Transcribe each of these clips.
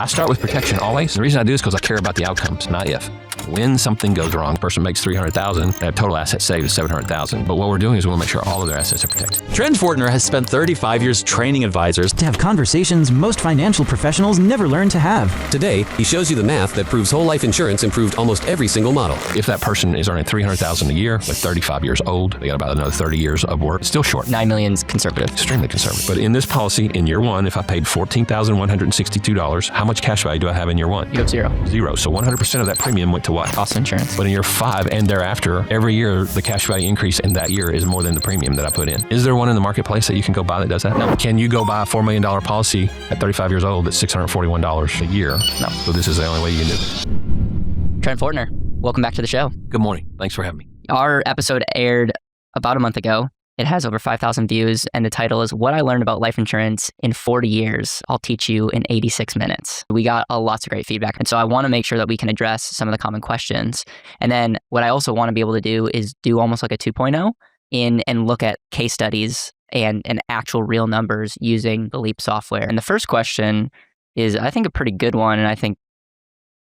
I start with protection always. The reason I do is because I care about the outcomes, not if. When something goes wrong, a person makes $300,000, they have total assets saved is $700,000. But what we're doing is we want to make sure all of their assets are protected. Trent Fortner has spent 35 years training advisors to have conversations most financial professionals never learn to have. Today, he shows you the math that proves whole life insurance improved almost every single model. If that person is earning $300,000 a year, but 35 years old, they got about another 30 years of work. It's still short. $9 million is conservative. Extremely conservative. But in this policy, in year one, if I paid $14,162, how much cash value do I have in year one? You have zero. Zero. So 100% of that premium went to what? Cost of insurance. But in year 5 and thereafter, every year, the cash value increase in that year is more than the premium that I put in. Is there one in the marketplace that you can go buy that does that? No. Can you go buy a $4 million policy at 35 years old that's $641 a year? No. So this is the only way you can do it. Trent Fortner, welcome back to the show. Good morning. Thanks for having me. Our episode aired about a month ago. It has over 5,000 views, and the title is What I Learned About Life Insurance in 40 Years. I'll teach you in 86 minutes. We got lots of great feedback, and so I want to make sure that we can address some of the common questions. And then what I also want to be able to do is do almost like a 2.0 and look at case studies and actual real numbers using the Leap software. And the first question is, I think, a pretty good one, and I think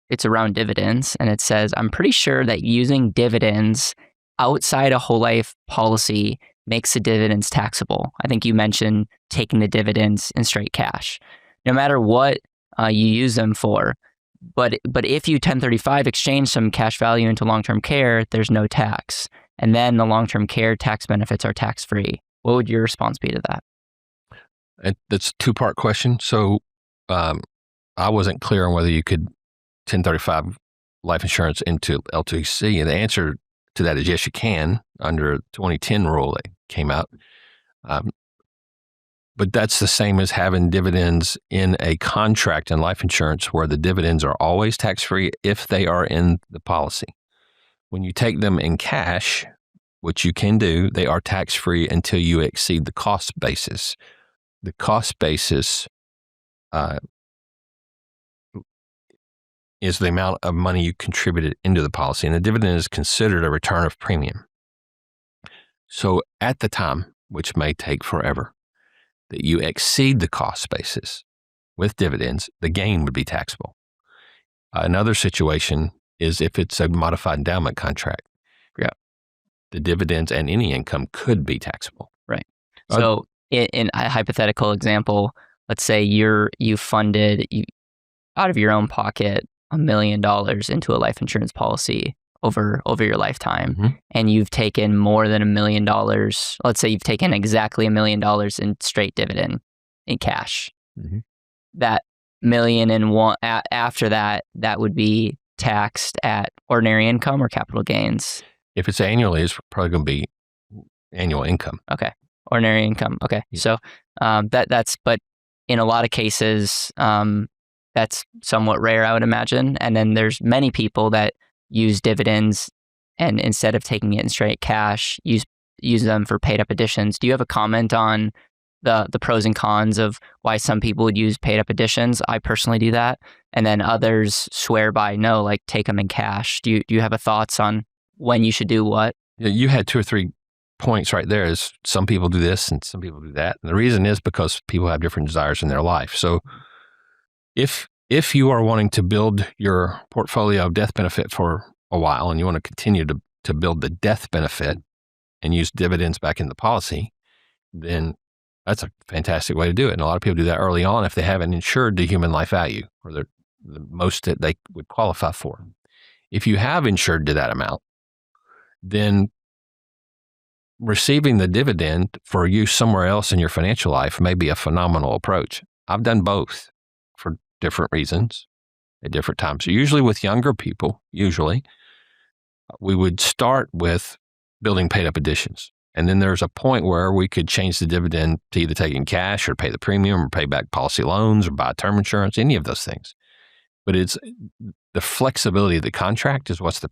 it's around dividends. And it says, I'm pretty sure that using dividends outside a whole life policy makes the dividends taxable. I think you mentioned taking the dividends in straight cash, no matter what you use them for. But if you 1035 exchange some cash value into long-term care, there's no tax. And then the long-term care tax benefits are tax-free. What would your response be to that? That's a two-part question. So I wasn't clear on whether you could 1035 life insurance into LTC. And the answer to that is yes, you can under 2010 rule that came out. But that's the same as having dividends in a contract in life insurance where the dividends are always tax-free if they are in the policy. When you take them in cash, which you can do, they are tax-free until you exceed the cost basis. The cost basis is the amount of money you contributed into the policy, and the dividend is considered a return of premium. So at the time, which may take forever, that you exceed the cost basis with dividends, the gain would be taxable. Another situation is if it's a modified endowment contract. Yeah. The dividends and any income could be taxable. Right. So in a hypothetical example, let's say you funded out of your own pocket $1 million into a life insurance policy over your lifetime, mm-hmm. and you've taken more than $1 million. Let's say you've taken exactly $1 million in straight dividend in cash. Mm-hmm. That million and one after that would be taxed at ordinary income or capital gains. If it's annually, it's probably going to be annual income. Okay, ordinary income. Okay, yeah. So that's but in a lot of cases. That's somewhat rare, I would imagine. And then there's many people that use dividends and instead of taking it in straight cash, use them for paid up additions. Do you have a comment on the pros and cons of why some people would use paid up additions? I personally do that. And then others swear by no, like take them in cash. Do you have a thoughts on when you should do what? Yeah, you had 2 or 3 points right there. Is some people do this and some people do that. And the reason is because people have different desires in their life. So if you are wanting to build your portfolio of death benefit for a while and you want to continue to build the death benefit and use dividends back in the policy, then that's a fantastic way to do it. And a lot of people do that early on if they haven't insured the human life value or the most that they would qualify for. If you have insured to that amount, then receiving the dividend for use somewhere else in your financial life may be a phenomenal approach. I've done both for different reasons at different times. So usually with younger people, we would start with building paid up additions. And then there's a point where we could change the dividend to either take in cash or pay the premium or pay back policy loans or buy term insurance, any of those things. But it's the flexibility of the contract is what's the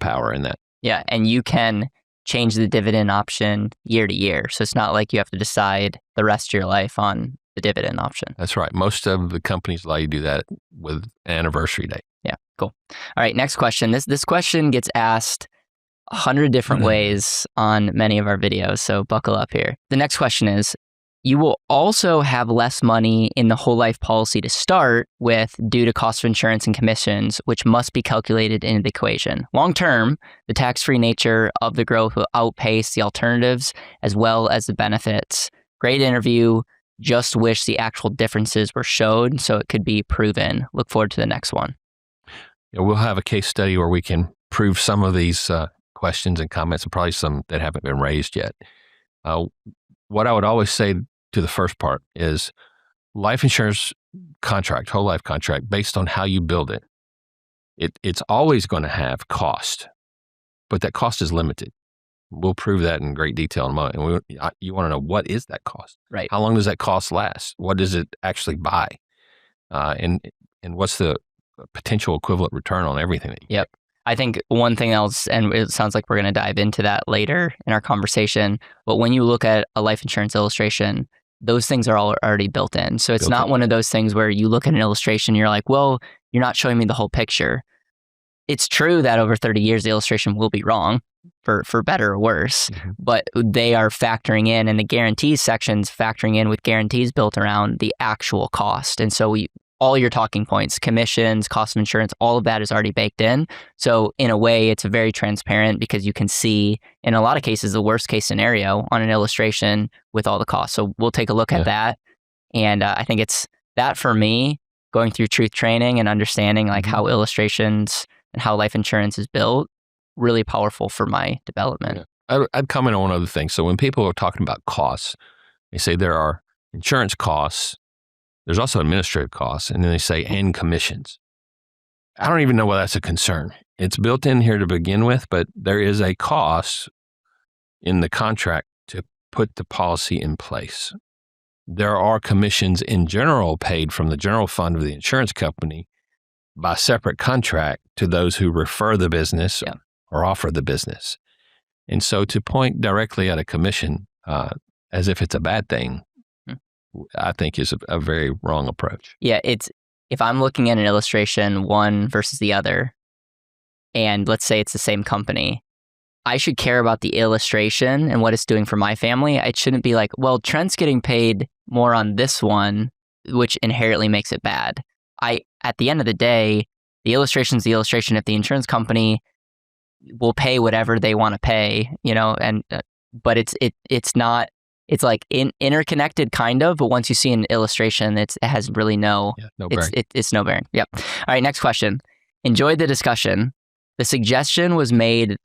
power in that. Yeah, and you can change the dividend option year to year. So it's not like you have to decide the rest of your life on the dividend option. That's right. Most of the companies allow you to do that with an anniversary date. Yeah, cool. All right, next question. This question gets asked 100 different ways on many of our videos, so buckle up here. The next question is, You will also have less money in the whole life policy to start with due to cost of insurance and commissions, which must be calculated into the equation. Long term, the tax-free nature of the growth will outpace the alternatives as well as the benefits. Great interview. Just wish the actual differences were showed so it could be proven. Look forward to the next one. Yeah, we'll have a case study where we can prove some of these questions and comments, and probably some that haven't been raised yet. What I would always say to the first part is life insurance contract, whole life contract, based on how you build it, it's always going to have cost, but that cost is limited. We'll prove that in great detail in a moment. And you want to know, what is that cost? Right. How long does that cost last? What does it actually buy? And what's the potential equivalent return on everything that you Yep. Get? I think one thing else, and it sounds like we're going to dive into that later in our conversation, but when you look at a life insurance illustration, those things are all already built in. So it's not one of those things where you look at an illustration, you're like, well, you're not showing me the whole picture. It's true that over 30 years, the illustration will be wrong for better or worse, but they are factoring in, and the guarantees section's factoring in with guarantees built around the actual cost. And so all your talking points, commissions, cost of insurance, all of that is already baked in. So in a way, it's very transparent because you can see, in a lot of cases, the worst case scenario on an illustration with all the costs. So we'll take a look at that. And I think it's that for me, going through truth training and understanding like how illustrations and how life insurance is built, really powerful for my development. Yeah. I'd comment on one other thing. So when people are talking about costs, they say there are insurance costs, there's also administrative costs, and then they say, and commissions. I don't even know why that's a concern. It's built in here to begin with, but there is a cost in the contract to put the policy in place. There are commissions in general paid from the general fund of the insurance company by separate contract to those who refer the business or offer the business. And so to point directly at a commission as if it's a bad thing, I think is a very wrong approach. Yeah, if I'm looking at an illustration, one versus the other, and let's say it's the same company, I should care about the illustration and what it's doing for my family. It shouldn't be like, well, Trent's getting paid more on this one, which inherently makes it bad. At the end of the day, the illustration's the illustration. If the insurance company will pay whatever they want to pay, but it's not. It's like interconnected kind of, but once you see an illustration, it has really no bearing. It's no bearing. Yep. All right, next question. Enjoyed the discussion. The suggestion was made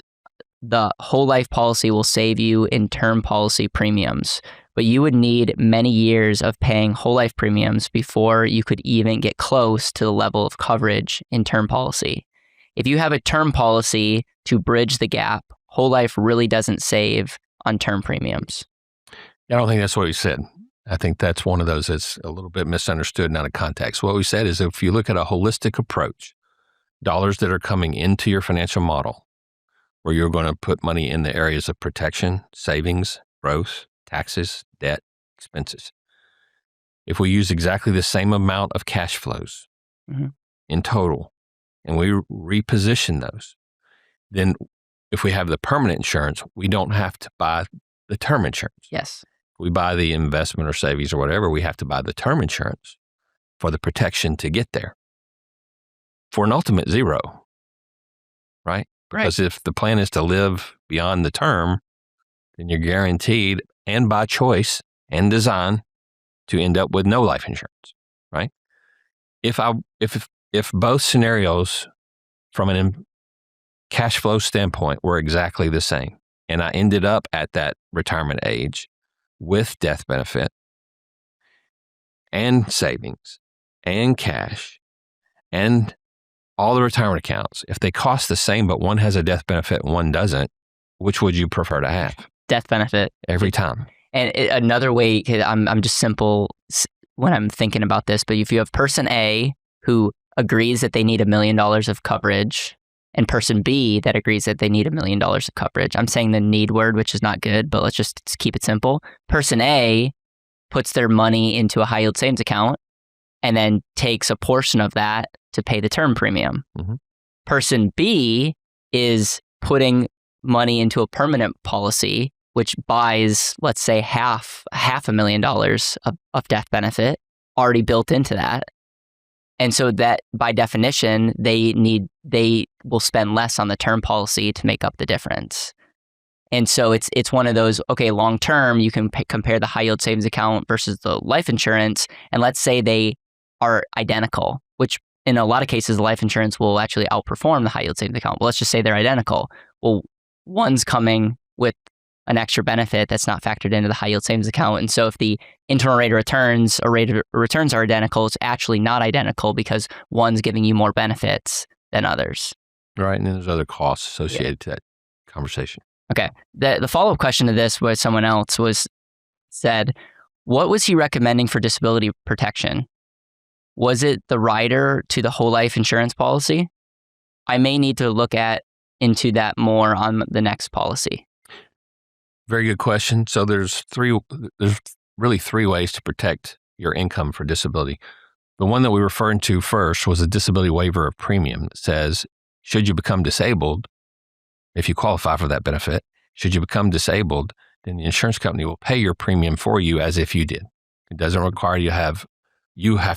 the whole life policy will save you in term policy premiums, but you would need many years of paying whole life premiums before you could even get close to the level of coverage in term policy. If you have a term policy to bridge the gap, whole life really doesn't save on term premiums. I don't think that's what we said. I think that's one of those that's a little bit misunderstood and out of context. What we said is if you look at a holistic approach, dollars that are coming into your financial model, where you're going to put money in the areas of protection, savings, growth, taxes, debt, expenses. If we use exactly the same amount of cash flows in total, and we reposition those, then if we have the permanent insurance, we don't have to buy the term insurance. Yes. We buy the investment or savings or whatever, we have to buy the term insurance for the protection to get there for an ultimate zero, right? Because if the plan is to live beyond the term, then you're guaranteed, and by choice and design, to end up with no life insurance, right? If both scenarios from a cash flow standpoint were exactly the same, and I ended up at that retirement age with death benefit and savings and cash and all the retirement accounts, if they cost the same, but one has a death benefit and one doesn't, which would you prefer to have? Death benefit. Every time. And another way, I'm just simple when I'm thinking about this, but if you have person A who agrees that they need $1 million of coverage and person B that agrees that they need $1 million of coverage. I'm saying the need word, which is not good, but let's just keep it simple. Person A puts their money into a high yield savings account and then takes a portion of that to pay the term premium. Person B is putting money into a permanent policy which buys, let's say, half $500,000 of death benefit already built into that. And so that by definition, they will spend less on the term policy to make up the difference. And so it's one of those, okay, long term, you can compare the high yield savings account versus the life insurance. And let's say they are identical, which in a lot of cases, the life insurance will actually outperform the high yield savings account. Well, let's just say they're identical. Well, one's coming with an extra benefit that's not factored into the high yield savings account. And so if the internal rate of returns or rate of returns are identical, it's actually not identical because one's giving you more benefits than others. Right. And then there's other costs associated to that conversation. Okay. The follow-up question to this was someone else said, what was he recommending for disability protection? Was it the rider to the whole life insurance policy? I may need to look into that more on the next policy. Very good question. So there's really three ways to protect your income for disability. The one that we referred to first was a disability waiver of premium that says, should you become disabled, if you qualify for that benefit, should you become disabled, then the insurance company will pay your premium for you as if you did. It doesn't require you have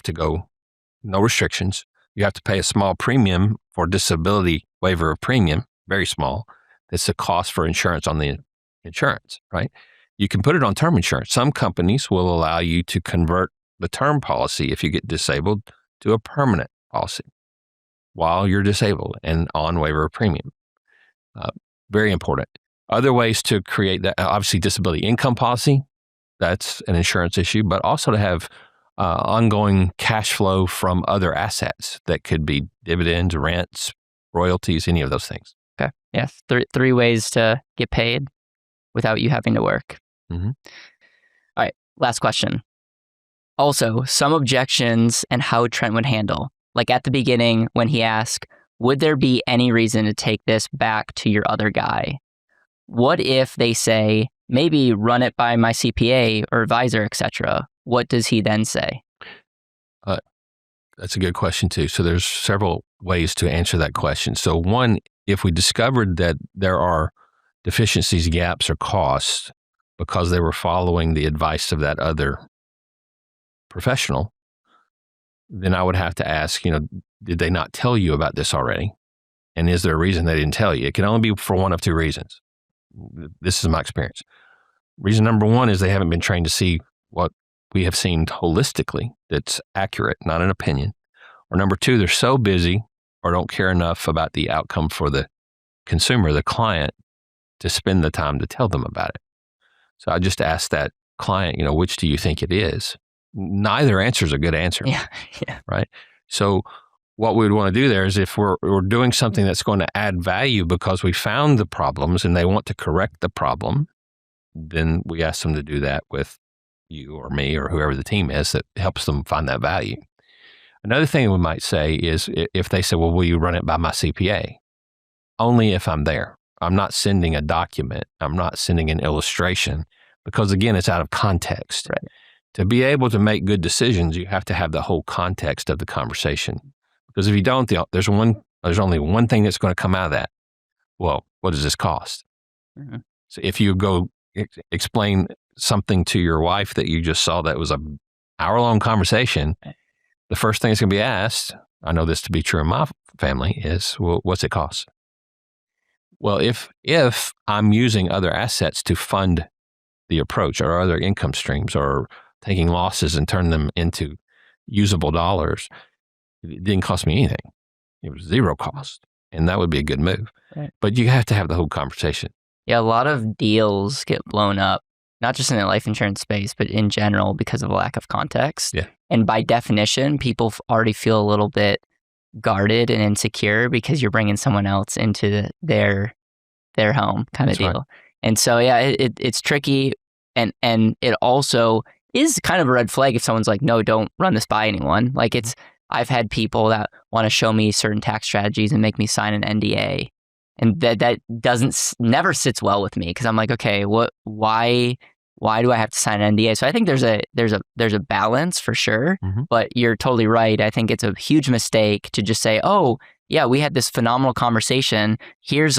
to go, no restrictions. You have to pay a small premium for disability waiver of premium, very small. That's the cost for insurance on the insurance, right? You can put it on term insurance. Some companies will allow you to convert the term policy if you get disabled to a permanent policy while you're disabled and on waiver of premium. Very important. Other ways to create that, obviously disability income policy, that's an insurance issue, but also to have ongoing cash flow from other assets that could be dividends, rents, royalties, any of those things. Okay. Yeah. Three ways to get paid without you having to work. Mm-hmm. All right. Last question. Also, some objections and how Trent would handle. Like at the beginning when he asked, would there be any reason to take this back to your other guy? What if they say, maybe run it by my CPA or advisor, etc.? What does he then say? That's a good question too. So there's several ways to answer that question. So one, if we discovered that there are deficiencies, gaps, or costs because they were following the advice of that other professional, then I would have to ask, did they not tell you about this already? And is there a reason they didn't tell you? It can only be for one of two reasons. This is my experience. Reason number one is they haven't been trained to see what we have seen holistically that's accurate, not an opinion. Or number two, they're so busy or don't care enough about the outcome for the consumer, the client, to spend the time to tell them about it. So I just asked that client, which do you think it is? Neither answer is a good answer. Yeah. Right? So what we would want to do there is if we're doing something that's going to add value because we found the problems and they want to correct the problem, then we ask them to do that with you or me or whoever the team is that helps them find that value. Another thing we might say is if they say, well, will you run it by my CPA? Only if I'm there. I'm not sending a document. I'm not sending an illustration because, again, it's out of context. Right. To be able to make good decisions, you have to have the whole context of the conversation. Because if you don't, there's only one thing that's going to come out of that. Well, what does this cost? Mm-hmm. So if you go explain something to your wife that you just saw that was an hour-long conversation, the first thing that's going to be asked, I know this to be true in my family, is, well, what's it cost? Well, if I'm using other assets to fund the approach or other income streams or taking losses and turn them into usable dollars, it didn't cost me anything. It was zero cost. And that would be a good move. Right. But you have to have the whole conversation. Yeah, a lot of deals get blown up, not just in the life insurance space, but in general because of a lack of context. Yeah. And by definition, people already feel a little bit guarded and insecure because you're bringing someone else into their home kind of deal. Right. And so, yeah, it's tricky. And it also is kind of a red flag if someone's like, no, don't run this by anyone. Like I've had people that want to show me certain tax strategies and make me sign an NDA. And that never sits well with me because I'm like, okay, why do I have to sign an NDA? So I think there's a balance for sure, mm-hmm. But you're totally right. I think it's a huge mistake to just say, oh yeah, we had this phenomenal conversation. Here's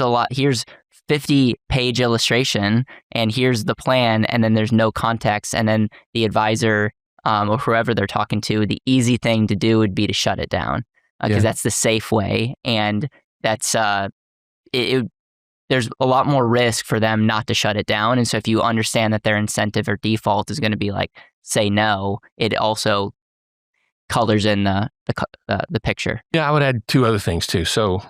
50-page illustration and here's the plan, and then there's no context, and then the advisor or whoever they're talking to, the easy thing to do would be to shut it down because that's the safe way, and that's there's a lot more risk for them not to shut it down. And so if you understand that their incentive or default is going to be like say no, it also colors in the picture. Yeah, I would add two other things too. So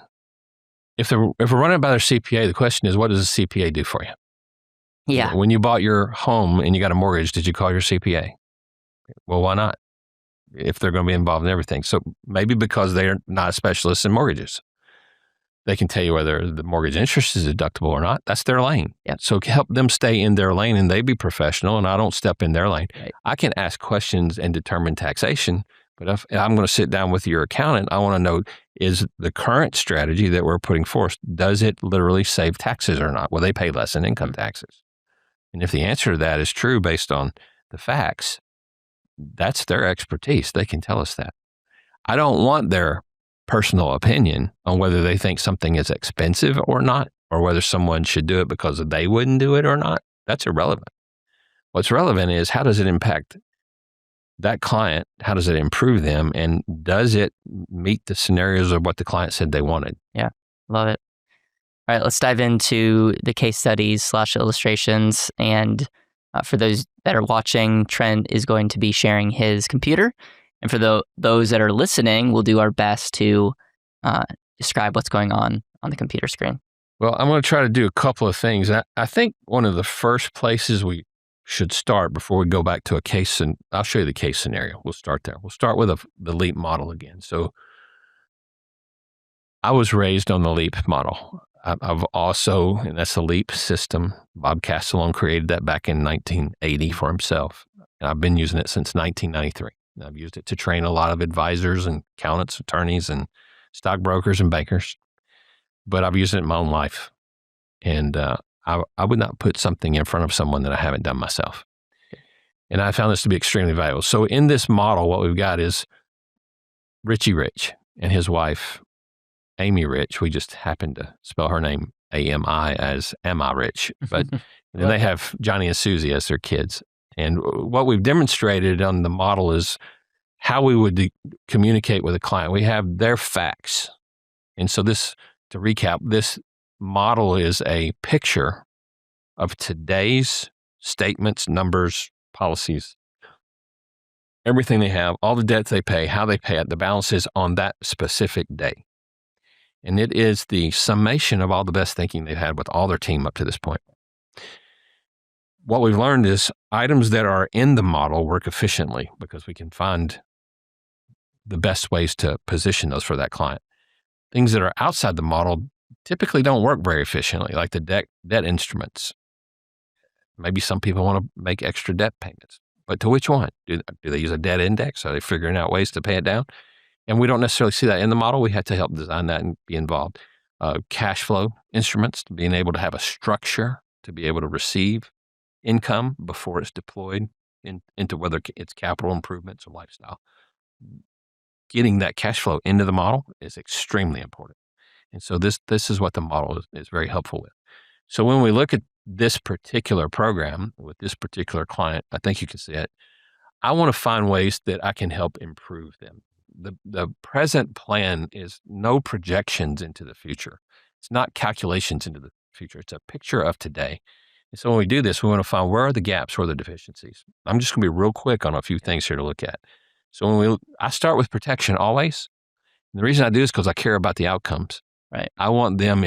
if we're running it by their CPA, the question is, what does a CPA do for you? Yeah. You know, when you bought your home and you got a mortgage, did you call your CPA? Well, why not? If they're going to be involved in everything. So maybe because they're not specialists in mortgages. They can tell you whether the mortgage interest is deductible or not. That's their lane. Yep. So help them stay in their lane and they be professional and I don't step in their lane. Right. I can ask questions and determine taxation, but if I'm going to sit down with your accountant, I want to know, is the current strategy that we're putting forth, does it literally save taxes or not? Will they pay less in income taxes? And if the answer to that is true based on the facts, that's their expertise. They can tell us that. I don't want their personal opinion on whether they think something is expensive or not, or whether someone should do it because they wouldn't do it or not. That's irrelevant. What's relevant is, how does it impact that client? How does it improve them? And does it meet the scenarios of what the client said they wanted? Yeah, love it. All right, let's dive into the case studies / illustrations. And for those that are watching, Trent is going to be sharing his computer. And for those that are listening, we'll do our best to describe what's going on the computer screen. Well, I'm going to try to do a couple of things. I think one of the first places we should start before we go back to a case, and I'll show you the case scenario. We'll start there. We'll start with the LEAP model again. So I was raised on the LEAP model. I've also, and that's the LEAP system. Bob Castellone created that back in 1980 for himself. And I've been using it since 1993. I've used it to train a lot of advisors and accountants, attorneys, and stockbrokers and bankers. But I've used it in my own life. And I would not put something in front of someone that I haven't done myself. And I found this to be extremely valuable. So in this model, what we've got is Richie Rich and his wife, Amy Rich. We just happened to spell her name A-M-I as Am I Rich. But and they have Johnny and Susie as their kids. And what we've demonstrated on the model is how we would communicate with a client. We have their facts. And so this, to recap, this model is a picture of today's statements, numbers, policies, everything they have, all the debts they pay, how they pay it, the balances on that specific day. And it is the summation of all the best thinking they've had with all their team up to this point. What we've learned is items that are in the model work efficiently because we can find the best ways to position those for that client. Things that are outside the model typically don't work very efficiently, like the debt instruments. Maybe some people want to make extra debt payments, but to which one? Do they use a debt index? Are they figuring out ways to pay it down? And we don't necessarily see that in the model. We had to help design that and be involved. Cash flow instruments, being able to have a structure to be able to receive income before it's deployed into whether it's capital improvements or lifestyle. Getting that cash flow into the model is extremely important. And so this is what the model is very helpful with. So when we look at this particular program with this particular client, I think you can see it. I want to find ways that I can help improve them. The present plan is no projections into the future. It's not calculations into the future. It's a picture of today. And so when we do this, we want to find where are the gaps, where are the deficiencies. I'm just going to be real quick on a few things here to look at. So I start with protection always. And the reason I do is because I care about the outcomes. Right. I want them,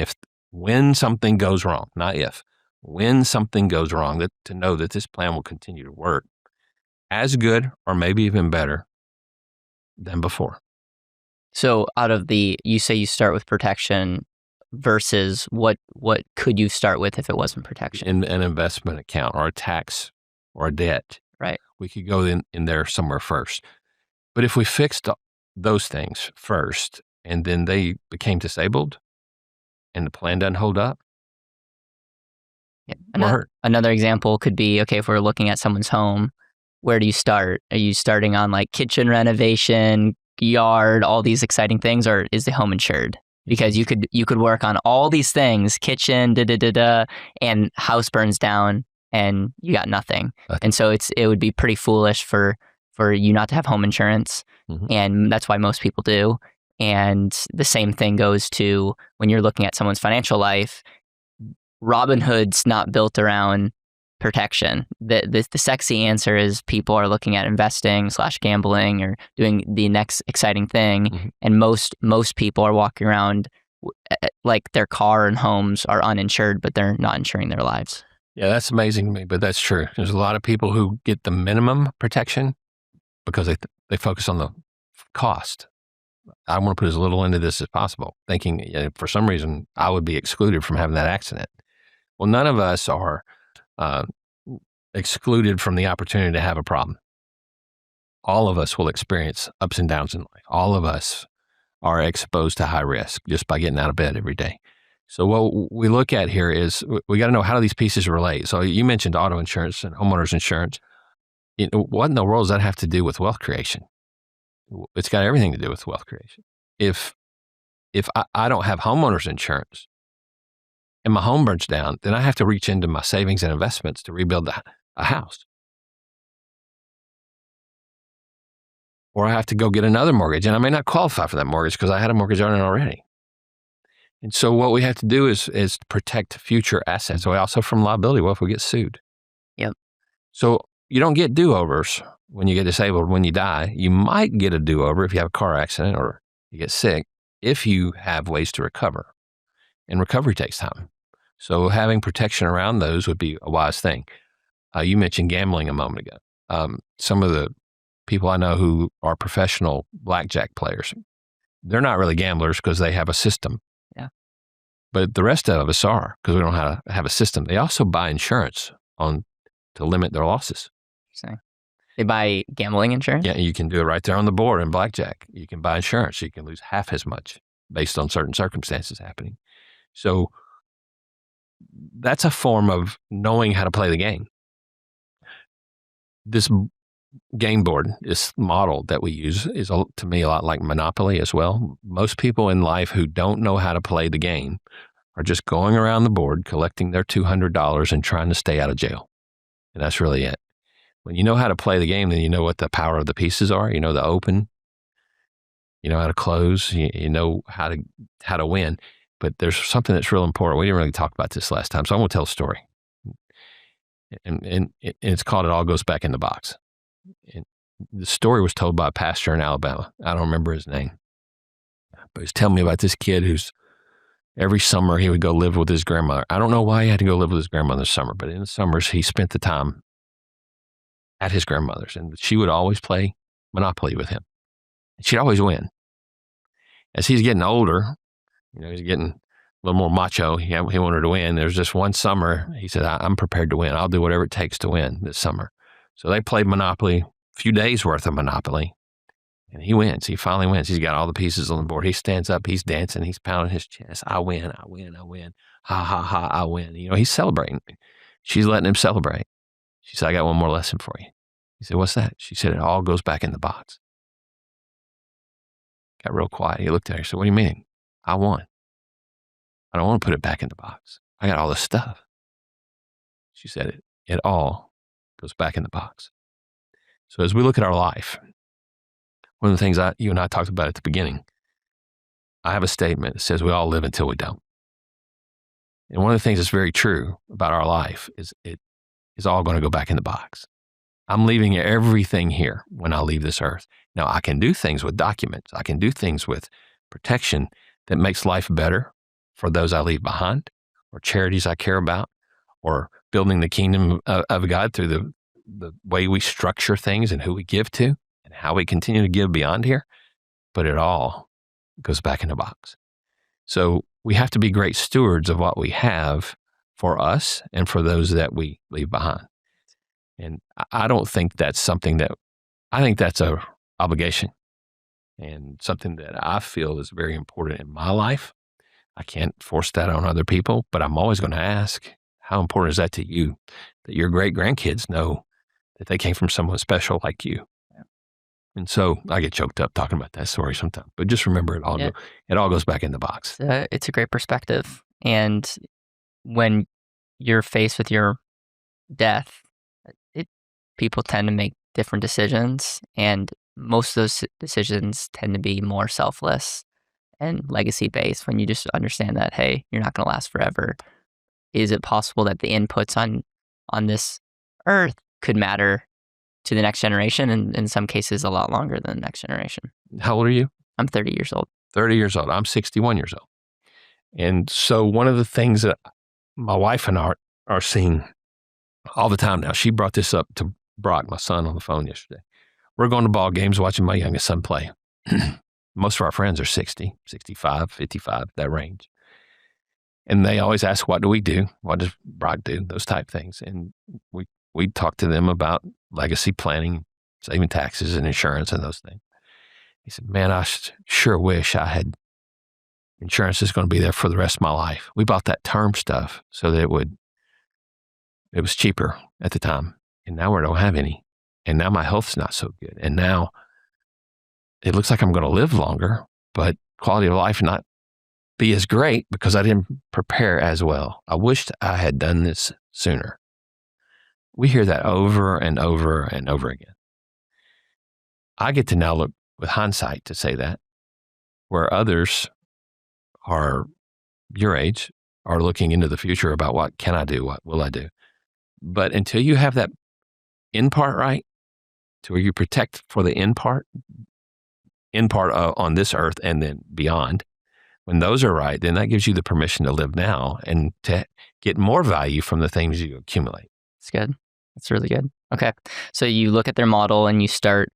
when something goes wrong, not if, when something goes wrong, to know that this plan will continue to work as good or maybe even better than before. So you say you start with protection versus what could you start with if it wasn't protection? In an investment account or a tax or a debt. Right. We could go in there somewhere first. But if we fixed those things first and then they became disabled and the plan doesn't hold up, another example could be, okay, if we're looking at someone's home, where do you start? Are you starting on like kitchen renovation, yard, all these exciting things, or is the home insured? because you could work on all these things, kitchen, and house burns down and you got nothing. And so it would be pretty foolish for you not to have home insurance. And that's why most people do. And the same thing goes to when you're looking at someone's financial life. Robinhood's not built around protection. The sexy answer is people are looking at investing / gambling or doing the next exciting thing. And most people are walking around like their car and homes are uninsured, but they're not insuring their lives. Yeah, that's amazing to me, but that's true. There's a lot of people who get the minimum protection because they focus on the cost. I want to put as little into this as possible, thinking for some reason I would be excluded from having that accident. Well, none of us are excluded from the opportunity to have a problem. All of us will experience ups and downs in life. All of us are exposed to high risk just by getting out of bed every day. So what we look at here is we got to know, how do these pieces relate? So you mentioned auto insurance and homeowners insurance. What in the world does that have to do with wealth creation? It's got everything to do with wealth creation. If I don't have homeowners insurance and my home burns down, then I have to reach into my savings and investments to rebuild a house. Or I have to go get another mortgage, and I may not qualify for that mortgage because I had a mortgage on it already. And so what we have to do is protect future assets. So also from liability, what if we get sued? Yep. So you don't get do-overs when you get disabled. When you die, you might get a do-over if you have a car accident or you get sick, if you have ways to recover. And recovery takes time. So having protection around those would be a wise thing. You mentioned gambling a moment ago. Some of the people I know who are professional blackjack players, they're not really gamblers because they have a system. Yeah. But the rest of us are, because we don't have a system. They also buy insurance to limit their losses. Interesting. They buy gambling insurance? Yeah, you can do it right there on the board in blackjack. You can buy insurance. You can lose half as much based on certain circumstances happening. So that's a form of knowing how to play the game. This game board, this model that we use is, to me, a lot like Monopoly as well. Most people in life who don't know how to play the game are just going around the board, collecting their $200 and trying to stay out of jail. And that's really it. When you know how to play the game, then you know what the power of the pieces are. You know the open, you know how to close, you know how to win. But there's something that's real important. We didn't really talk about this last time, so I'm going to tell a story. And it's called It All Goes Back in the Box. And the story was told by a pastor in Alabama. I don't remember his name. But he's telling me about this kid who's every summer he would go live with his grandmother. I don't know why he had to go live with his grandmother this summer, but in the summers he spent the time at his grandmother's, and she would always play Monopoly with him. And she'd always win. As he's getting older, he's getting a little more macho. He wanted to win. There's this one summer, he said, I'm prepared to win. I'll do whatever it takes to win this summer. So they played Monopoly, a few days worth of Monopoly, and he wins. He finally wins. He's got all the pieces on the board. He stands up, he's dancing, he's pounding his chest. I win, I win, I win. Ha, ha, ha, I win. He's celebrating. She's letting him celebrate. She said, I got one more lesson for you. He said, what's that? She said, it all goes back in the box. Got real quiet. He looked at her and said, what do you mean? I won. I don't want to put it back in the box. I got all this stuff. She said, it all goes back in the box. So as we look at our life, one of the things you and I talked about at the beginning, I have a statement that says we all live until we don't. And one of the things that's very true about our life is it is all going to go back in the box. I'm leaving everything here when I leave this earth. Now, I can do things with documents. I can do things with protection that makes life better for those I leave behind, or charities I care about, or building the kingdom of God through the way we structure things and who we give to and how we continue to give beyond here. But it all goes back in the box. So we have to be great stewards of what we have for us and for those that we leave behind. And I don't think that's something I think that's a obligation and something that I feel is very important in my life. I can't force that on other people, but I'm always going to ask, how important is that to you, that your great grandkids know that they came from someone special like you? And so I get choked up talking about that story sometimes, but just remember it all, Yeah. it all goes back in the box. It's a great perspective. And when you're faced with your death, people tend to make different decisions, and most of those decisions tend to be more selfless and legacy based when you just understand that, hey, you're not going to last forever. Is it possible that the inputs on this earth could matter to the next generation, and in some cases a lot longer than the next generation? How old are you? I'm 30 years old. 30 years old. I'm 61 years old. And so one of the things that my wife and I are seeing all the time now, she brought this up to Brock, my son, on the phone yesterday. We're going to ball games, watching my youngest son play. Most of our friends are 60, 65, 55, that range. And they always ask, what do we do? What does Brock do? Those type things. And we talk to them about legacy planning, saving taxes and insurance and those things. He said, man, I sure wish I had insurance that's going to be there for the rest of my life. We bought that term stuff so that it was cheaper at the time. And now we don't have any. And now my health's not so good. And now it looks like I'm going to live longer, but quality of life not be as great because I didn't prepare as well. I wished I had done this sooner. We hear that over and over and over again. I get to now look with hindsight to say that, where others are your age are looking into the future about what can I do? What will I do? But until you have that end part right, to where you protect for the end part on this earth and then beyond, when those are right, then that gives you the permission to live now and to get more value from the things you accumulate. It's good. That's really good. Okay. So you look at their model and you start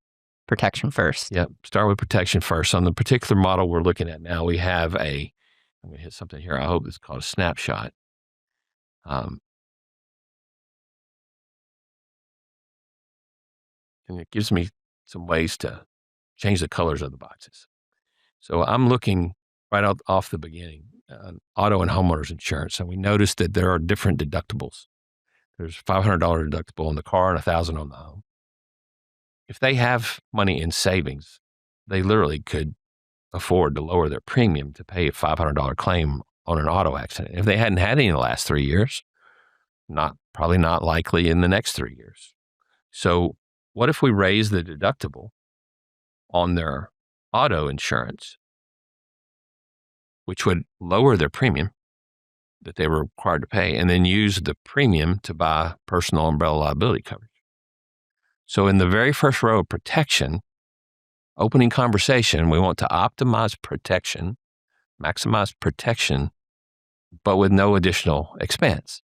protection first. Yep. Start with protection first. On the particular model we're looking at now, we have I'm going to hit something here. I hope it's called a snapshot. And it gives me some ways to change the colors of the boxes. So I'm looking right off the beginning, auto and homeowners insurance. And we noticed that there are different deductibles. There's $500 deductible on the car and $1,000 on the home. If they have money in savings, they literally could afford to lower their premium to pay a $500 claim on an auto accident. If they hadn't had any in the last 3 years, probably not likely in the next 3 years. So what if we raise the deductible on their auto insurance, which would lower their premium that they were required to pay, and then use the premium to buy personal umbrella liability coverage? So in the very first row of protection, opening conversation, we want to optimize protection, maximize protection, but with no additional expense.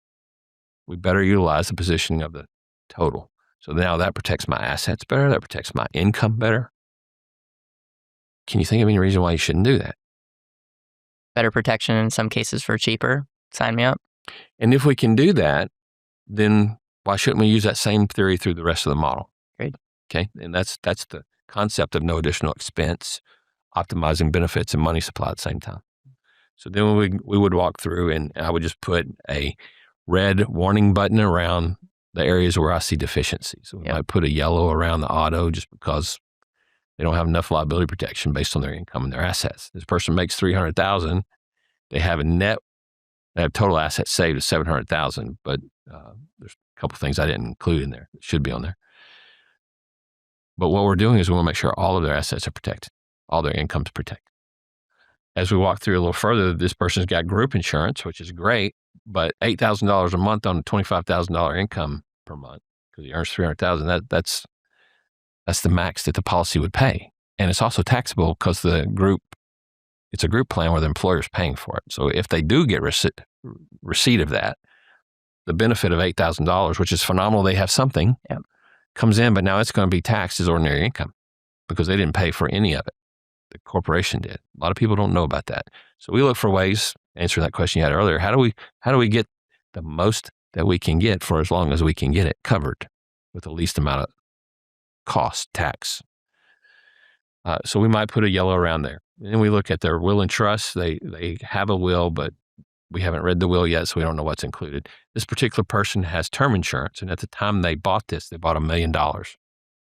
We better utilize the positioning of the total. So now that protects my assets better, that protects my income better. Can you think of any reason why you shouldn't do that? Better protection in some cases for cheaper. Sign me up. And if we can do that, then why shouldn't we use that same theory through the rest of the model? Great. Okay. And that's the concept of no additional expense, optimizing benefits and money supply at the same time. So then we would walk through, and I would just put a red warning button around the areas where I see deficiencies. So we might put a yellow around the auto just because they don't have enough liability protection based on their income and their assets. This person makes $300,000. They have total assets saved of $700,000, but there's a couple of things I didn't include in there that should be on there. But what we're doing is we want to make sure all of their assets are protected, all their income's protected. As we walk through a little further, this person's got group insurance, which is great, but $8,000 a month on a $25,000 income per month, because he earns $300,000, that's the max that the policy would pay. And it's also taxable because it's a group plan where the employer's paying for it. So if they do get receipt of that, the benefit of $8,000, which is phenomenal, they have something, comes in, but now it's going to be taxed as ordinary income because they didn't pay for any of it. The corporation did. A lot of people don't know about that. So we look for ways, answering that question you had earlier, how do we get the most that we can get for as long as we can get it covered with the least amount of cost, tax? So we might put a yellow around there. And then we look at their will and trust. They have a will, but we haven't read the will yet, so we don't know what's included. This particular person has term insurance, and at the time they bought this, they bought $1 million.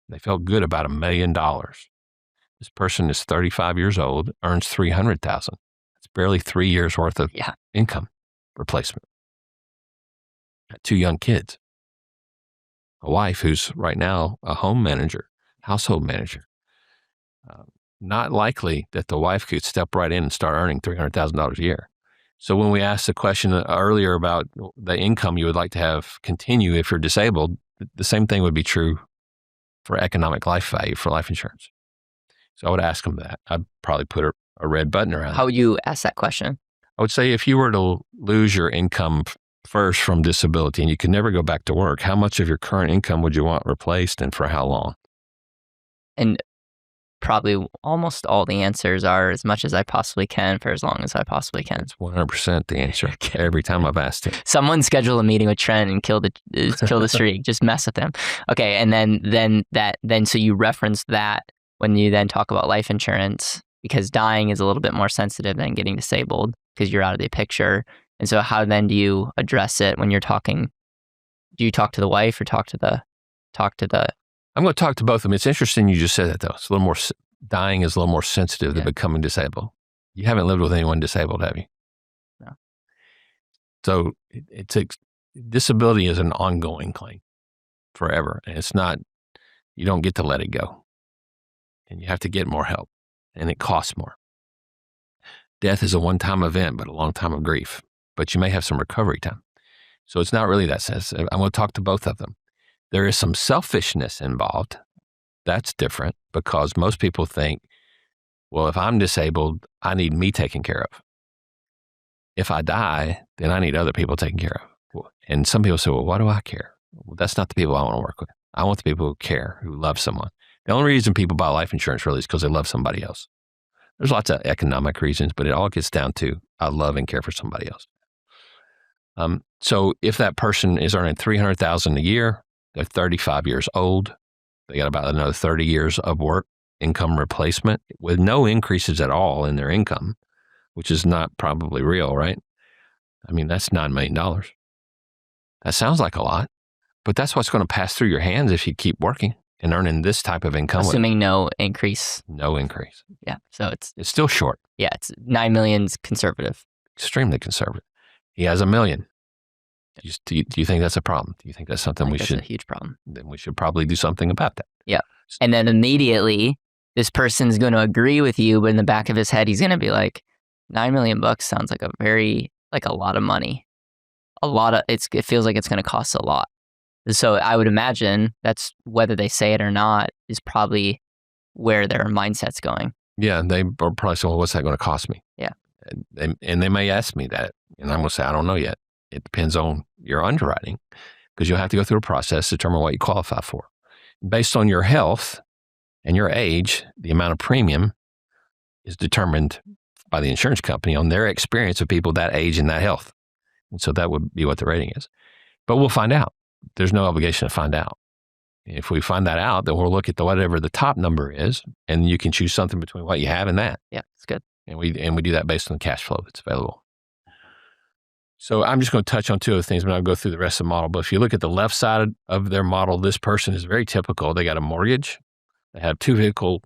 They felt good about $1 million. This person is 35 years old, earns $300,000. It's barely 3 years worth of income replacement. Got 2 young kids. A wife who's right now a home manager, household manager. Not likely that the wife could step right in and start earning $300,000 a year. So when we asked the question earlier about the income you would like to have continue if you're disabled, the same thing would be true for economic life value for life insurance. So I would ask them that. I'd probably put a red button around it. How would you ask that question? I would say if you were to lose your income first from disability and you could never go back to work, how much of your current income would you want replaced and for how long? And probably almost all the answers are as much as I possibly can for as long as I possibly can. It's 100% the answer every time I've asked it. Someone schedule a meeting with Trent and kill the streak. Just mess with him. Okay, and then so you reference that when you then talk about life insurance, because dying is a little bit more sensitive than getting disabled because you're out of the picture. And so how then do you address it when you're talking? Do you talk to the wife or talk to the? I'm going to talk to both of them. It's interesting you just said that, though. It's a little more, dying is a little more sensitive than becoming disabled. You haven't lived with anyone disabled, have you? No. So disability is an ongoing claim forever. And it's not, you don't get to let it go. And you have to get more help. And it costs more. Death is a one-time event, but a long time of grief. But you may have some recovery time. So it's not really that sensitive. I'm going to talk to both of them. There is some selfishness involved. That's different because most people think, well, if I'm disabled, I need me taken care of. If I die, then I need other people taken care of. And some people say, well, why do I care? Well, that's not the people I want to work with. I want the people who care, who love someone. The only reason people buy life insurance really is because they love somebody else. There's lots of economic reasons, but it all gets down to I love and care for somebody else. So if that person is earning $300,000 a year, they're 35 years old. They got about another 30 years of work income replacement with no increases at all in their income, which is not probably real, right? I mean, that's $9 million. That sounds like a lot, but that's what's going to pass through your hands if you keep working and earning this type of income. Assuming no increase. No increase. Yeah. So it's still short. Yeah. It's 9 million's conservative. Extremely conservative. He has $1 million. Do you think that's a problem? Do you think that's something we should? That's a huge problem. Then we should probably do something about that. Yeah. And then immediately this person's going to agree with you, but in the back of his head, he's going to be like, $9 million sounds like a lot of money. It feels like it's going to cost a lot. So I would imagine that's whether they say it or not is probably where their mindset's going. Yeah. They are probably saying, well, what's that going to cost me? Yeah. And they may ask me that. And I'm going to say, I don't know yet. It depends on your underwriting because you'll have to go through a process to determine what you qualify for. Based on your health and your age, the amount of premium is determined by the insurance company on their experience of people that age and that health. And so that would be what the rating is. But we'll find out. There's no obligation to find out. If we find that out, then we'll look at whatever the top number is, and you can choose something between what you have and that. Yeah, it's good. And we do that based on the cash flow that's available. So I'm just going to touch on 2 other things, but I'll go through the rest of the model. But if you look at the left side of their model, this person is very typical. They got a mortgage. They have 2 vehicle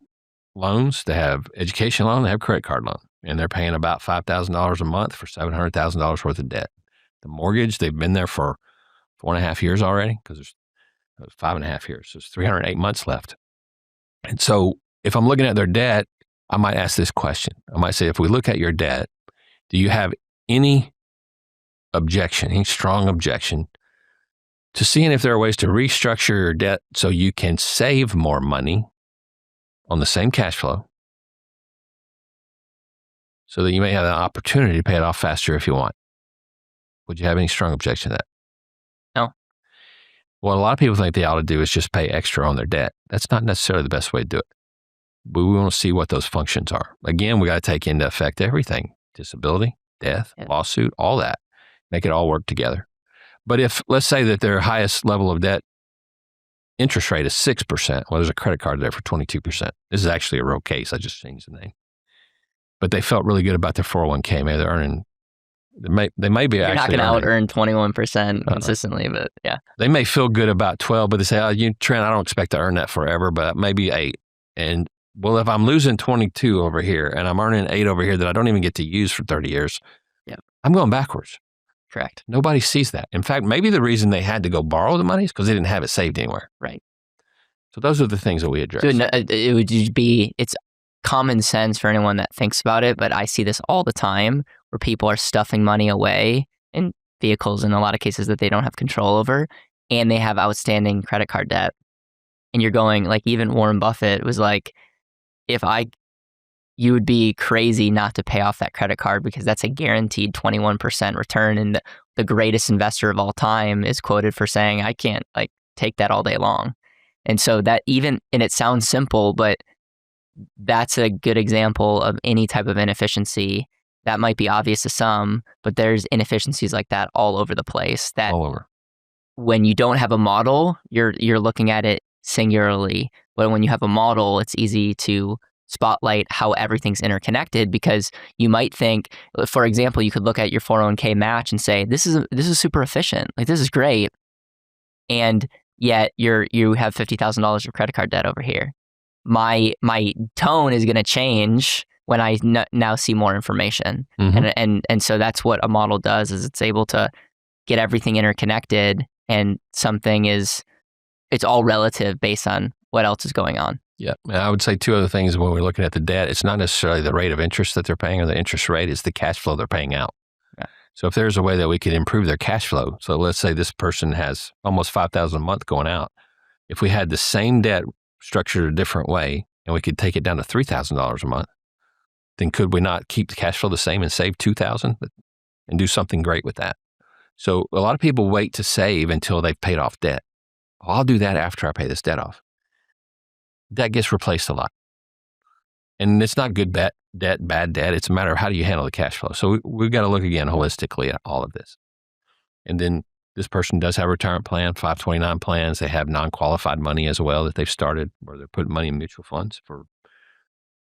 loans. They have education loan. They have credit card loan. And they're paying about $5,000 a month for $700,000 worth of debt. The mortgage, they've been there for 4.5 years already because there's 5.5 years. So there's 308 months left. And so if I'm looking at their debt, I might ask this question. I might say, if we look at your debt, do you have any strong objection to seeing if there are ways to restructure your debt so you can save more money on the same cash flow so that you may have an opportunity to pay it off faster if you want? Would you have any strong objection to that? No. What a lot of people think they ought to do is just pay extra on their debt. That's not necessarily the best way to do it. But we want to see what those functions are. Again, we got to take into effect everything: disability, death, lawsuit, all that. Make it all work together. But if, let's say that their highest level of debt interest rate is 6%, well, there's a credit card there for 22%. This is actually a real case. I just changed the name. But they felt really good about their 401k. Maybe they're earning They may be You're not actually going to out earning. earn 21% consistently, but yeah. They may feel good about 12, but they say, Trent, I don't expect to earn that forever, but maybe 8. And well, if I'm losing 22 over here and I'm earning 8 over here that I don't even get to use for 30 years, I'm going backwards. Correct. Nobody sees that. In fact, maybe the reason they had to go borrow the money is because they didn't have it saved anywhere. Right. So those are the things that we address. So it would just be, it's common sense for anyone that thinks about it, but I see this all the time where people are stuffing money away in vehicles in a lot of cases that they don't have control over, and they have outstanding credit card debt. And you're going, like, even Warren Buffett was like, you would be crazy not to pay off that credit card because that's a guaranteed 21% return. And the greatest investor of all time is quoted for saying, I can't take that all day long. And so that and it sounds simple, but that's a good example of any type of inefficiency that might be obvious to some, but there's inefficiencies like that all over the place. That all over. When you don't have a model, you're looking at it singularly. But when you have a model, it's easy to spotlight how everything's interconnected, because you might think, for example, you could look at your 401k match and say, this is super efficient. Like, this is great. And yet you have $50,000 of credit card debt over here. My tone is going to change when I now see more information. Mm-hmm. And so that's what a model does, is it's able to get everything interconnected, and it's all relative based on what else is going on. Yeah. And I would say 2 other things when we're looking at the debt. It's not necessarily the rate of interest that they're paying or the interest rate, it's the cash flow they're paying out. Yeah. So if there's a way that we could improve their cash flow, so let's say this person has almost $5,000 a month going out. If we had the same debt structured a different way and we could take it down to $3,000 a month, then could we not keep the cash flow the same and save $2,000 and do something great with that? So a lot of people wait to save until they've paid off debt. Well, I'll do that after I pay this debt off. Debt gets replaced a lot. And it's not good debt, bad debt. It's a matter of how do you handle the cash flow. So we've got to look again holistically at all of this. And then this person does have a retirement plan, 529 plans. They have non-qualified money as well that they've started, where they're putting money in mutual funds for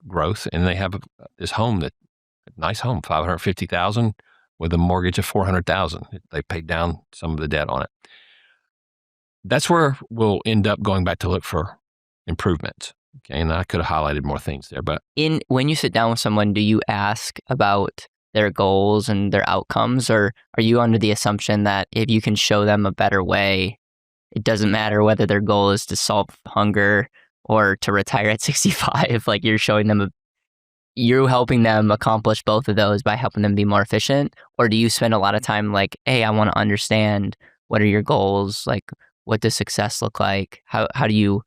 growth. And they have this home, a nice home, $550,000 with a mortgage of $400,000. They paid down some of the debt on it. That's where we'll end up going back to look for improvements. Okay, and I could have highlighted more things there, but when you sit down with someone, do you ask about their goals and their outcomes, or are you under the assumption that if you can show them a better way, it doesn't matter whether their goal is to solve hunger or to retire at 65? Like, you're helping them accomplish both of those by helping them be more efficient? Or do you spend a lot of time like, hey, I want to understand, what are your goals? Like, what does success look like? How do you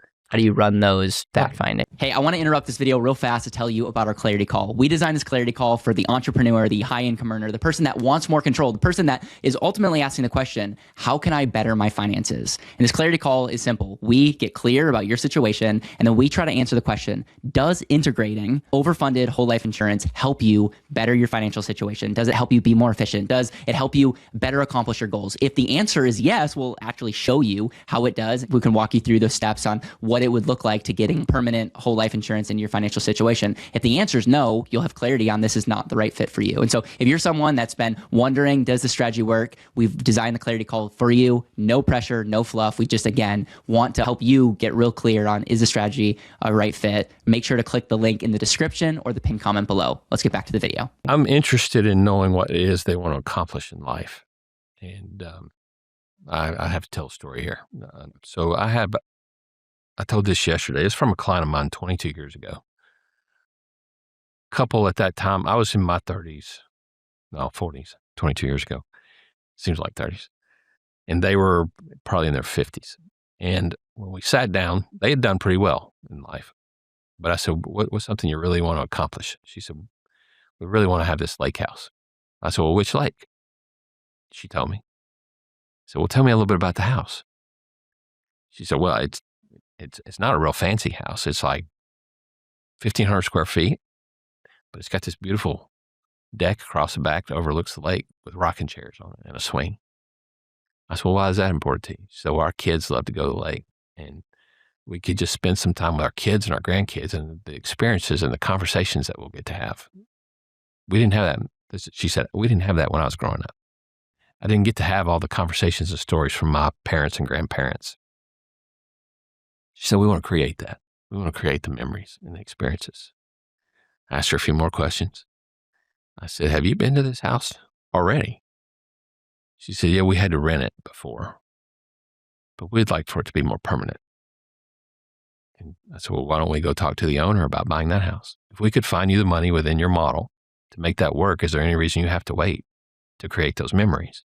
run those fact finding? Hey, I want to interrupt this video real fast to tell you about our clarity call. We designed this clarity call for the entrepreneur, the high income earner, the person that wants more control, the person that is ultimately asking the question, how can I better my finances? And this clarity call is simple. We get clear about your situation, and then we try to answer the question, does integrating overfunded whole life insurance help you better your financial situation? Does it help you be more efficient? Does it help you better accomplish your goals? If the answer is yes, we'll actually show you how it does. We can walk you through those steps on what it would look like to getting permanent whole life insurance in your financial situation. If the answer is no, you'll have clarity on this is not the right fit for you. And so if you're someone that's been wondering, does the strategy work? We've designed the clarity call for you. No pressure, no fluff. We just, again, want to help you get real clear on, is the strategy a right fit? Make sure to click the link in the description or the pinned comment below. Let's get back to the video. I'm interested in knowing what it is they want to accomplish in life. And I have to tell a story here. So I told this yesterday. It's from a client of mine 22 years ago. Couple at that time, I was in my 40s, 22 years ago. Seems like 30s. And they were probably in their 50s. And when we sat down, they had done pretty well in life. But I said, what's something you really want to accomplish? She said, we really want to have this lake house. I said, well, which lake? She told me. I said, well, tell me a little bit about the house. She said, well, it's not a real fancy house. It's like 1,500 square feet, but it's got this beautiful deck across the back that overlooks the lake with rocking chairs on it and a swing. I said, well, why is that important to you? So our kids love to go to the lake, and we could just spend some time with our kids and our grandkids and the experiences and the conversations that we'll get to have. We didn't have that She said, we didn't have that when I was growing up. I didn't get to have all the conversations and stories from my parents and grandparents. She said, we want to create that. We want to create the memories and the experiences. I asked her a few more questions. I said, have you been to this house already? She said, yeah, we had to rent it before, but we'd like for it to be more permanent. And I said, well, why don't we go talk to the owner about buying that house? If we could find you the money within your model to make that work, is there any reason you have to wait to create those memories?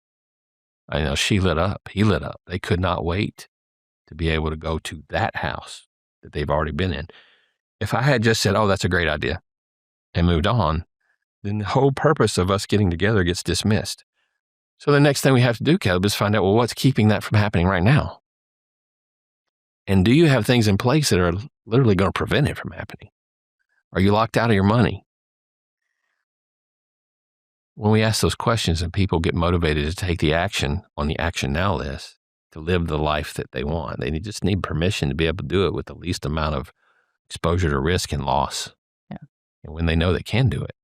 I know she lit up, he lit up. They could not wait to be able to go to that house that they've already been in. If I had just said, oh, that's a great idea, and moved on, then the whole purpose of us getting together gets dismissed. So the next thing we have to do, Caleb, is find out, well, what's keeping that from happening right now? And do you have things in place that are literally going to prevent it from happening? Are you locked out of your money? When we ask those questions and people get motivated to take the action on the action now list to live the life that they want, they just need permission to be able to do it with the least amount of exposure to risk and loss. Yeah. And when they know they can do it,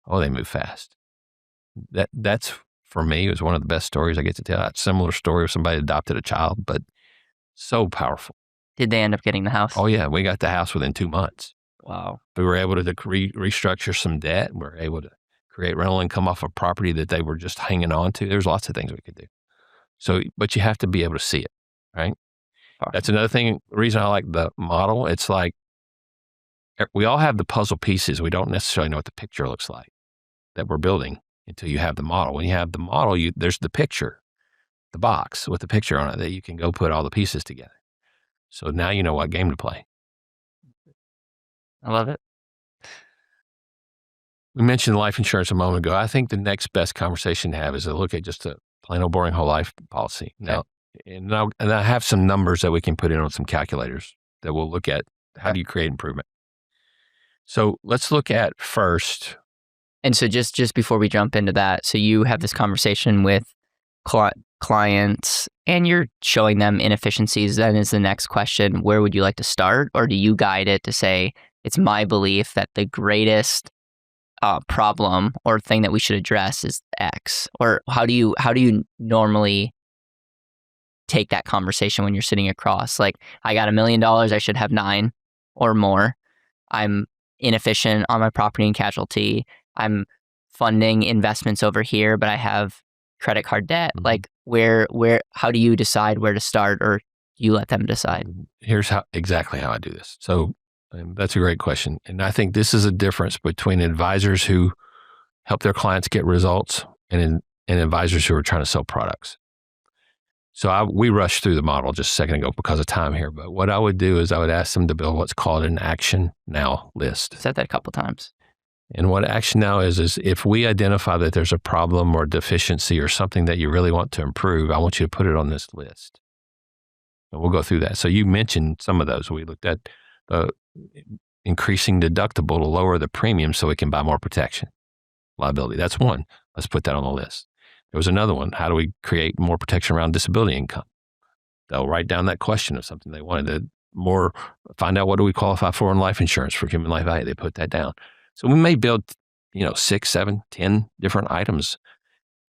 oh, they move fast. That's, for me, was one of the best stories I get to tell. A similar story of somebody adopted a child, but so powerful. Did they end up getting the house? Oh, yeah. We got the house within 2 months. Wow. We were able to restructure some debt. We were able to create rental income off a property that they were just hanging on to. There's lots of things we could do. So, but you have to be able to see it, right? That's another thing, reason I like the model. It's like we all have the puzzle pieces. We don't necessarily know what the picture looks like that we're building until you have the model. When you have the model, there's the picture, the box with the picture on it that you can go put all the pieces together. So now you know what game to play. I love it. We mentioned life insurance a moment ago. I think the next best conversation to have is to look at just a plain old boring whole life policy. Now, and I have some numbers that we can put in on some calculators that we'll look at. How do you create improvement? So let's look at first. And so just before we jump into that, so you have this conversation with clients and you're showing them inefficiencies. Then is the next question, where would you like to start? Or do you guide it to say, it's my belief that the greatest problem or thing that we should address is X? Or how do you normally take that conversation when you're sitting across? Like, I got $1 million, I should have 9 or more. I'm inefficient on my property and casualty. I'm funding investments over here, but I have credit card debt. Mm-hmm. Like, how do you decide where to start, or you let them decide? Here's exactly how I do this. So that's a great question. And I think this is a difference between advisors who help their clients get results and advisors who are trying to sell products. So we rushed through the model just a second ago because of time here. But what I would do is I would ask them to build what's called an action now list. Said that a couple times. And what action now is if we identify that there's a problem or deficiency or something that you really want to improve, I want you to put it on this list. And we'll go through that. So you mentioned some of those. We looked at increasing deductible to lower the premium so we can buy more protection. Liability, that's one. Let's put that on the list. There was another one. How do we create more protection around disability income? They'll write down that question of something they wanted to find out what do we qualify for in life insurance for human life value. They put that down. So we may build, 6, 7, 10 different items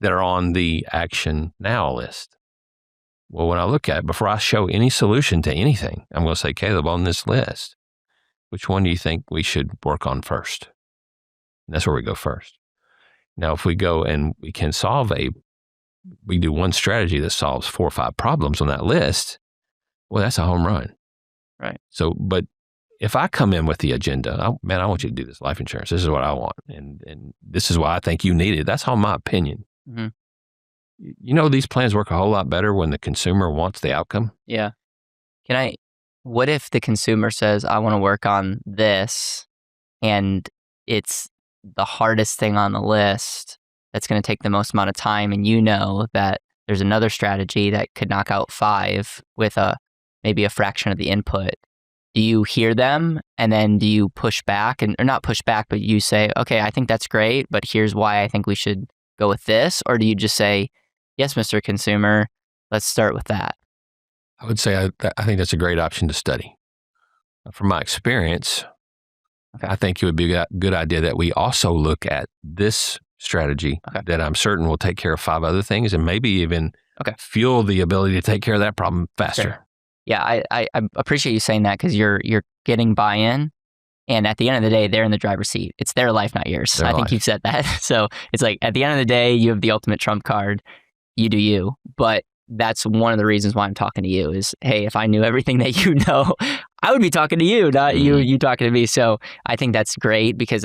that are on the action now list. Well, when I look at it, before I show any solution to anything, I'm going to say, Caleb, on this list, which one do you think we should work on first? And that's where we go first. Now, if we go and we can we do one strategy that solves 4 or 5 problems on that list, well, that's a home run. Right. So, but if I come in with the agenda, I want you to do this life insurance. This is what I want. And this is why I think you need it. That's all my opinion. Mm-hmm. These plans work a whole lot better when the consumer wants the outcome. Yeah. What if the consumer says, I want to work on this, and it's the hardest thing on the list that's going to take the most amount of time, and that there's another strategy that could knock out 5 with maybe a fraction of the input? Do you hear them, and then do you push back, or not push back, but you say, okay, I think that's great, but here's why I think we should go with this? Or do you just say, yes, Mr. Consumer, let's start with that? I would say I think that's a great option to study. From my experience, I think it would be a good idea that we also look at this strategy Okay. that I'm certain will take care of 5 other things and maybe even fuel the ability to take care of that problem faster. Sure. Yeah, I appreciate you saying that, because you're getting buy-in, and at the end of the day, they're in the driver's seat. It's their life, not yours. I think you've said that. So it's like, at the end of the day, you have the ultimate trump card. You do you. But that's one of the reasons why I'm talking to you is, hey, if I knew everything that you know, I would be talking to you, not you talking to me. So I think that's great, because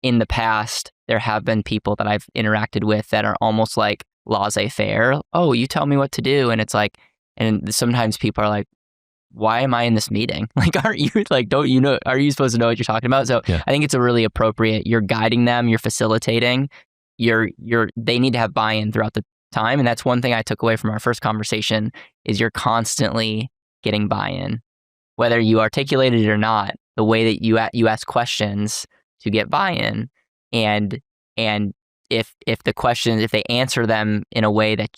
in the past, there have been people that I've interacted with that are almost like laissez-faire. Oh, you tell me what to do. And it's like, and sometimes people are like, why am I in this meeting? Like, aren't you, like, don't you know, are you supposed to know what you're talking about? So I think it's a really appropriate, you're guiding them, you're facilitating, they need to have buy-in throughout the time. And that's one thing I took away from our first conversation is you're constantly getting buy-in, whether you articulate it or not, the way that you ask questions to get buy-in. And if the questions, if they answer them in a way that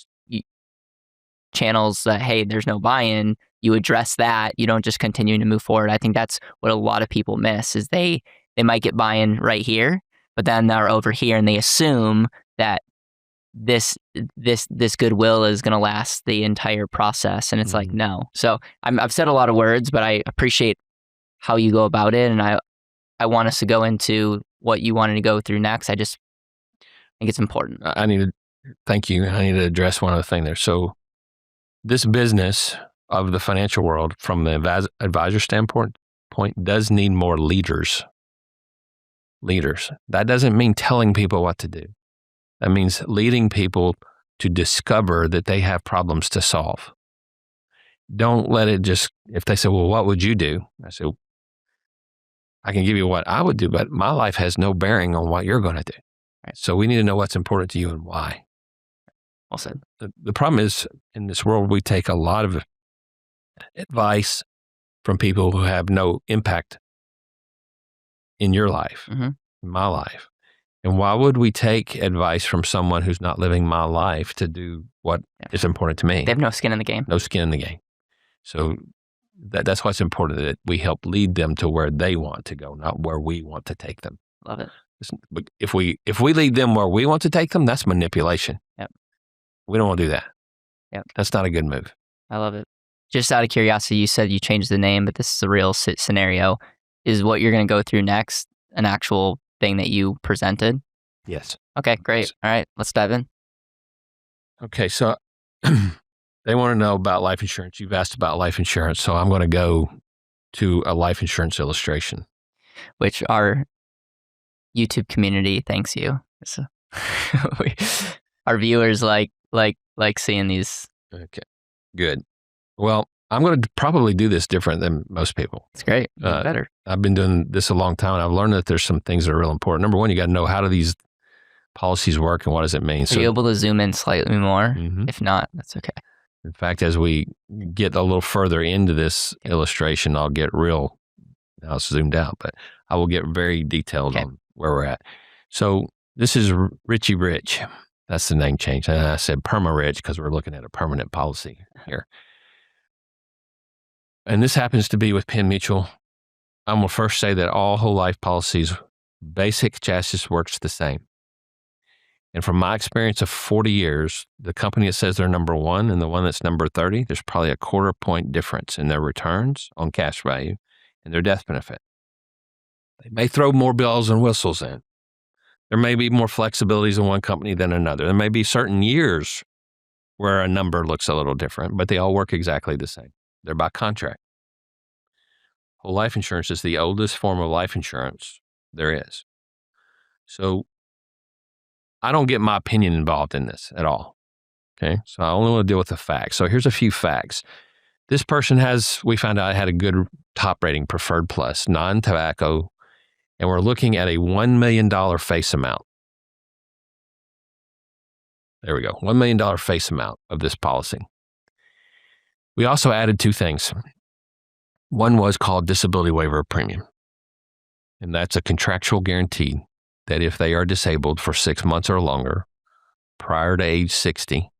channels, hey, there's no buy-in, you address that. You don't just continue to move forward. I think that's what a lot of people miss is they might get buy-in right here, but then they're over here and they assume that this goodwill is going to last the entire process. And it's like, no. So I've said a lot of words, but I appreciate how you go about it. And I want us to go into what you wanted to go through next. I just think it's important. Thank you. I need to address one other thing there. So this business of the financial world, from the advisor standpoint, does need more leaders. That doesn't mean telling people what to do. That means leading people to discover that they have problems to solve. Don't let it just, if they say, well, what would you do? I say, I can give you what I would do, but my life has no bearing on what you're going to do. Right. So we need to know what's important to you and why. Well said. The problem is, in this world, we take a lot of advice from people who have no impact in your life, in my life. And why would we take advice from someone who's not living my life to do what is important to me? They have no skin in the game. No skin in the game. So that's why it's important that we help lead them to where they want to go, not where we want to take them. Love it. If we lead them where we want to take them, that's manipulation. Yep. We don't want to do that. Yep. That's not a good move. I love it. Just out of curiosity, you said you changed the name, but this is a real scenario. Is what you're going to go through next an actual thing that you presented? Yes. Okay, great. Yes. All right, let's dive in. Okay, so they want to know about life insurance. You've asked about life insurance, so I'm going to go to a life insurance illustration. Which our YouTube community thanks you. So our viewers like seeing these. Okay, good. Well, I'm going to probably do this different than most people. It's great. Better. I've been doing this a long time, and I've learned that there's some things that are real important. Number one, you got to know, how do these policies work and what does it mean? Are you able to zoom in slightly more? Mm-hmm. If not, that's okay. In fact, as we get a little further into this illustration, I'll get real, now it's zoomed out, but I will get very detailed on where we're at. So this is Richie Rich. That's the name change. And I said Perma Rich because we're looking at a permanent policy here. And this happens to be with Penn Mutual. I'm going to first say that all whole life policies, basic chassis works the same. And from my experience of 40 years, the company that says they're number one and the one that's number 30, there's probably a 1/4 point difference in their returns on cash value and their death benefit. They may throw more bells and whistles in. There may be more flexibilities in one company than another. There may be certain years where a number looks a little different, but they all work exactly the same. They're by contract. Whole life insurance is the oldest form of life insurance there is. So I don't get my opinion involved in this at all. Okay. So I only want to deal with the facts. So here's a few facts. This person we found out, had a good top rating, Preferred Plus, non-tobacco, and we're looking at a $1 million face amount. There we go. $1 million face amount of this policy. We also added 2 things. One was called disability waiver of premium. And that's a contractual guarantee that if they are disabled for 6 months or longer prior to age 60,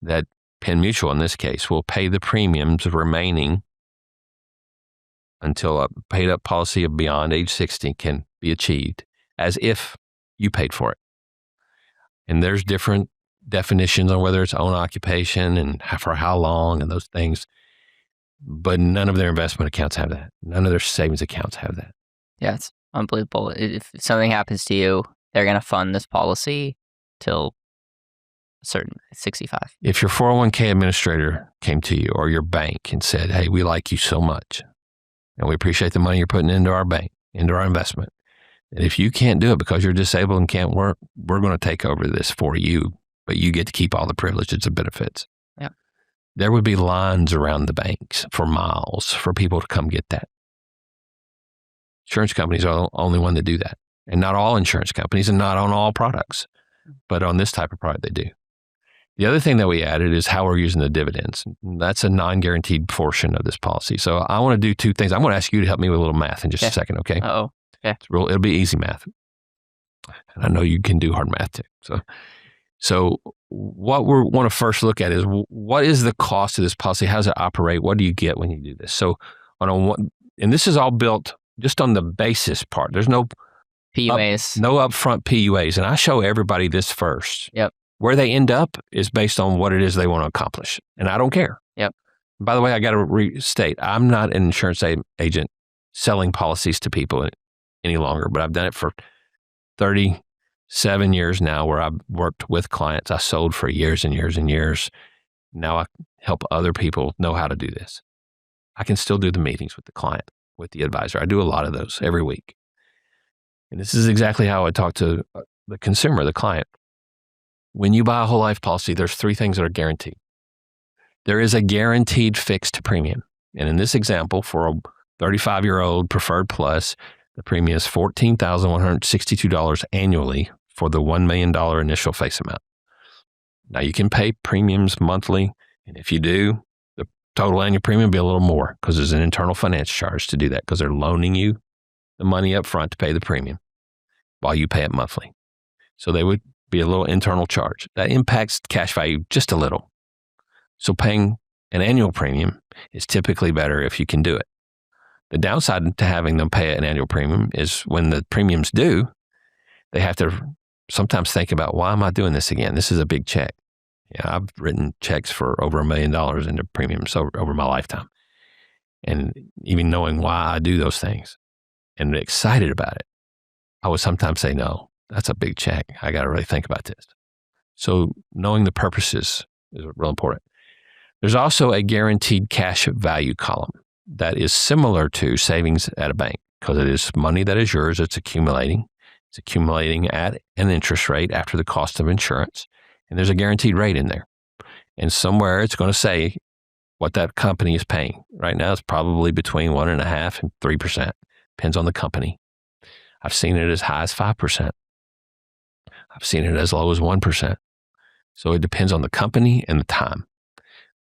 that Penn Mutual in this case will pay the premiums remaining until a paid up policy of beyond age 60 can be achieved, as if you paid for it. And there's different definitions on whether it's own occupation and for how long and those things. But none of their investment accounts have that. None of their savings accounts have that. Yeah, it's unbelievable. If something happens to you, they're going to fund this policy till a certain 65. If your 401k administrator came to you or your bank and said, hey, we like you so much and we appreciate the money you're putting into our bank, into our investment, and if you can't do it because you're disabled and can't work, we're going to take over this for you, but you get to keep all the privileges and benefits. Yeah. There would be lines around the banks for miles for people to come get that. Insurance companies are the only one that do that. And not all insurance companies and not on all products, but on this type of product they do. The other thing that we added is how we're using the dividends. That's a non-guaranteed portion of this policy. So I want to do two things. I'm going to ask you to help me with a little math in just a second, okay? Uh-oh. Okay. It'll be easy math. And I know you can do hard math too. So what we want to first look at is what is the cost of this policy? How does it operate? What do you get when you do this? So and this is all built just on the basis part. There's no PUAs. No upfront PUAs. And I show everybody this first. Yep. Where they end up is based on what it is they want to accomplish. And I don't care. Yep. By the way, I got to restate, I'm not an insurance agent selling policies to people any longer, but I've done it for 37 years now where I've worked with clients. I sold for years and years and years. Now I help other people know how to do this. I can still do the meetings with the client, with the advisor. I do a lot of those every week. And this is exactly how I talk to the consumer, the client. When you buy a whole life policy, there's three things that are guaranteed. There is a guaranteed fixed premium. And in this example, for a 35-year-old Preferred Plus, the premium is $14,162 annually for the $1 million initial face amount. Now, you can pay premiums monthly, and if you do, the total annual premium will be a little more because there's an internal finance charge to do that because they're loaning you the money up front to pay the premium while you pay it monthly. So they would be a little internal charge. That impacts cash value just a little. So paying an annual premium is typically better if you can do it. The downside to having them pay an annual premium is when the premiums due, they have to sometimes think about, why am I doing this again? This is a big check. Yeah, I've written checks for over $1 million into premiums over my lifetime. And even knowing why I do those things and excited about it, I would sometimes say, no, that's a big check. I got to really think about this. So knowing the purposes is real important. There's also a guaranteed cash value column that is similar to savings at a bank because it is money that is yours. It's accumulating. It's accumulating at an interest rate after the cost of insurance. And there's a guaranteed rate in there. And somewhere it's going to say what that company is paying. Right now it's probably between 1.5% and 3%. Depends on the company. I've seen it as high as 5%. I've seen it as low as 1%. So it depends on the company and the time.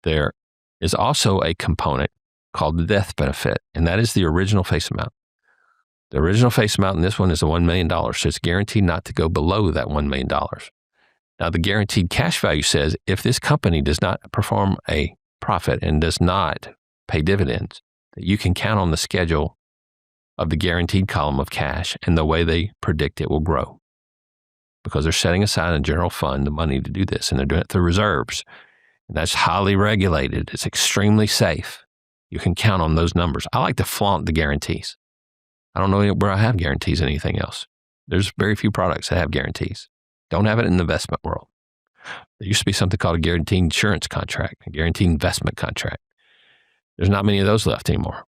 There is also a component called the death benefit, and that is the original face amount. The original face amount in this one is the $1 million, so it's guaranteed not to go below that $1 million. Now, the guaranteed cash value says if this company does not perform a profit and does not pay dividends, that you can count on the schedule of the guaranteed column of cash and the way they predict it will grow. Because they're setting aside in a general fund the money to do this, and they're doing it through reserves. And that's highly regulated. It's extremely safe. You can count on those numbers. I like to flaunt the guarantees. I don't know where I have guarantees in anything else. There's very few products that have guarantees. Don't have it in the investment world. There used to be something called a guaranteed insurance contract, a guaranteed investment contract. There's not many of those left anymore.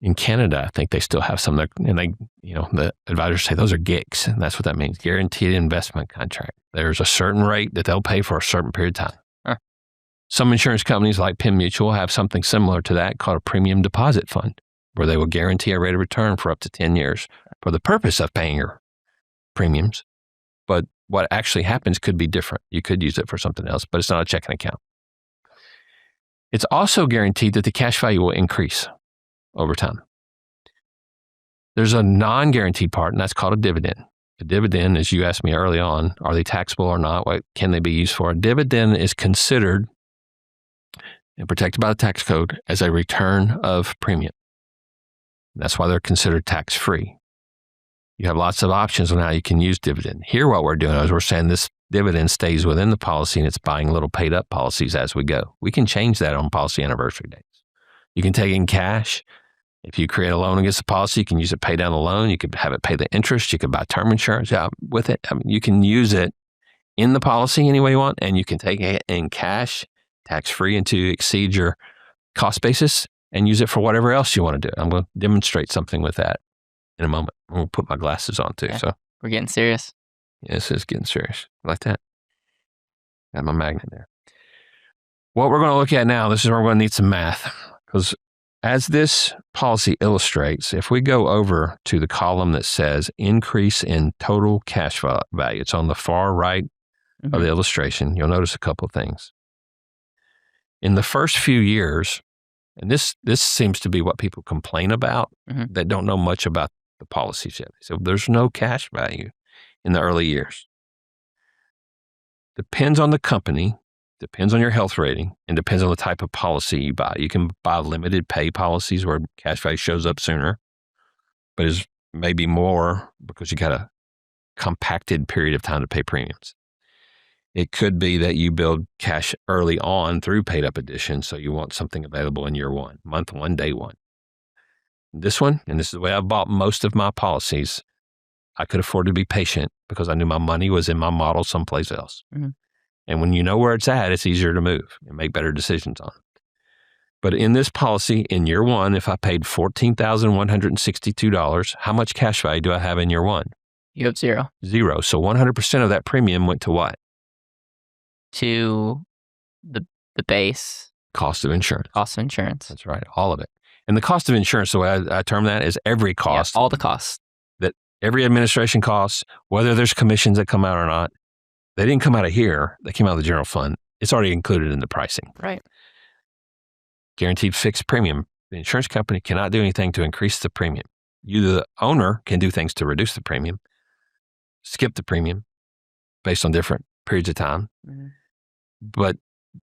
In Canada, I think they still have some, and the advisors say those are GICs, and that's what that means, guaranteed investment contract. There's a certain rate that they'll pay for a certain period of time. Huh. Some insurance companies like Penn Mutual have something similar to that called a premium deposit fund, where they will guarantee a rate of return for up to 10 years for the purpose of paying your premiums. But what actually happens could be different. You could use it for something else, but it's not a checking account. It's also guaranteed that the cash value will increase over time. There's a non-guaranteed part, and that's called a dividend. A dividend, as you asked me early on, are they taxable or not? What can they be used for? A dividend is considered and protected by the tax code as a return of premium. That's why they're considered tax-free. You have lots of options on how you can use dividend. Here, what we're doing is we're saying this dividend stays within the policy and it's buying little paid up policies as we go. We can change that on policy anniversary dates. You can take it in cash. If you create a loan against the policy, you can use it to pay down the loan. You could have it pay the interest. You could buy term insurance out with it. I mean, you can use it in the policy any way you want, and you can take it in cash, tax-free, until you exceed your cost basis and use it for whatever else you want to do. I'm going to demonstrate something with that in a moment. I'm going to put my glasses on too. Okay. So We're getting serious. yeah, this is getting serious. Like that. Got my magnet there. What we're going to look at now, this is where we're going to need some math, because as this policy illustrates, if we go over to the column that says increase in total cash value, it's on the far right of the illustration, you'll notice a couple of things. In the first few years, and this seems to be what people complain about that don't know much about the policies yet. So there's no cash value in the early years. Depends on the company, depends on your health rating, and depends on the type of policy you buy. You can buy limited pay policies where cash value shows up sooner, but is maybe more because you got a compacted period of time to pay premiums. It could be that you build cash early on through paid up addition, so you want something available in year one, month one, day one. This one, and this is the way I bought most of my policies, I could afford to be patient because I knew my money was in my model someplace else. And when you know where it's at, it's easier to move and make better decisions on it. But in this policy, in year one, if I paid $14,162, how much cash value do I have in year one? You have zero. Zero. So 100% of that premium went to what? To the base. Cost of insurance. Cost of insurance. That's right. All of it. And the cost of insurance, the way I term that, is every cost. Yeah, all the costs. That every administration costs, whether there's commissions that come out or not. They didn't come out of here. They came out of the general fund. It's already included in the pricing. Right. Guaranteed fixed premium. The insurance company cannot do anything to increase the premium. You, the owner, can do things to reduce the premium, skip the premium based on different periods of time. But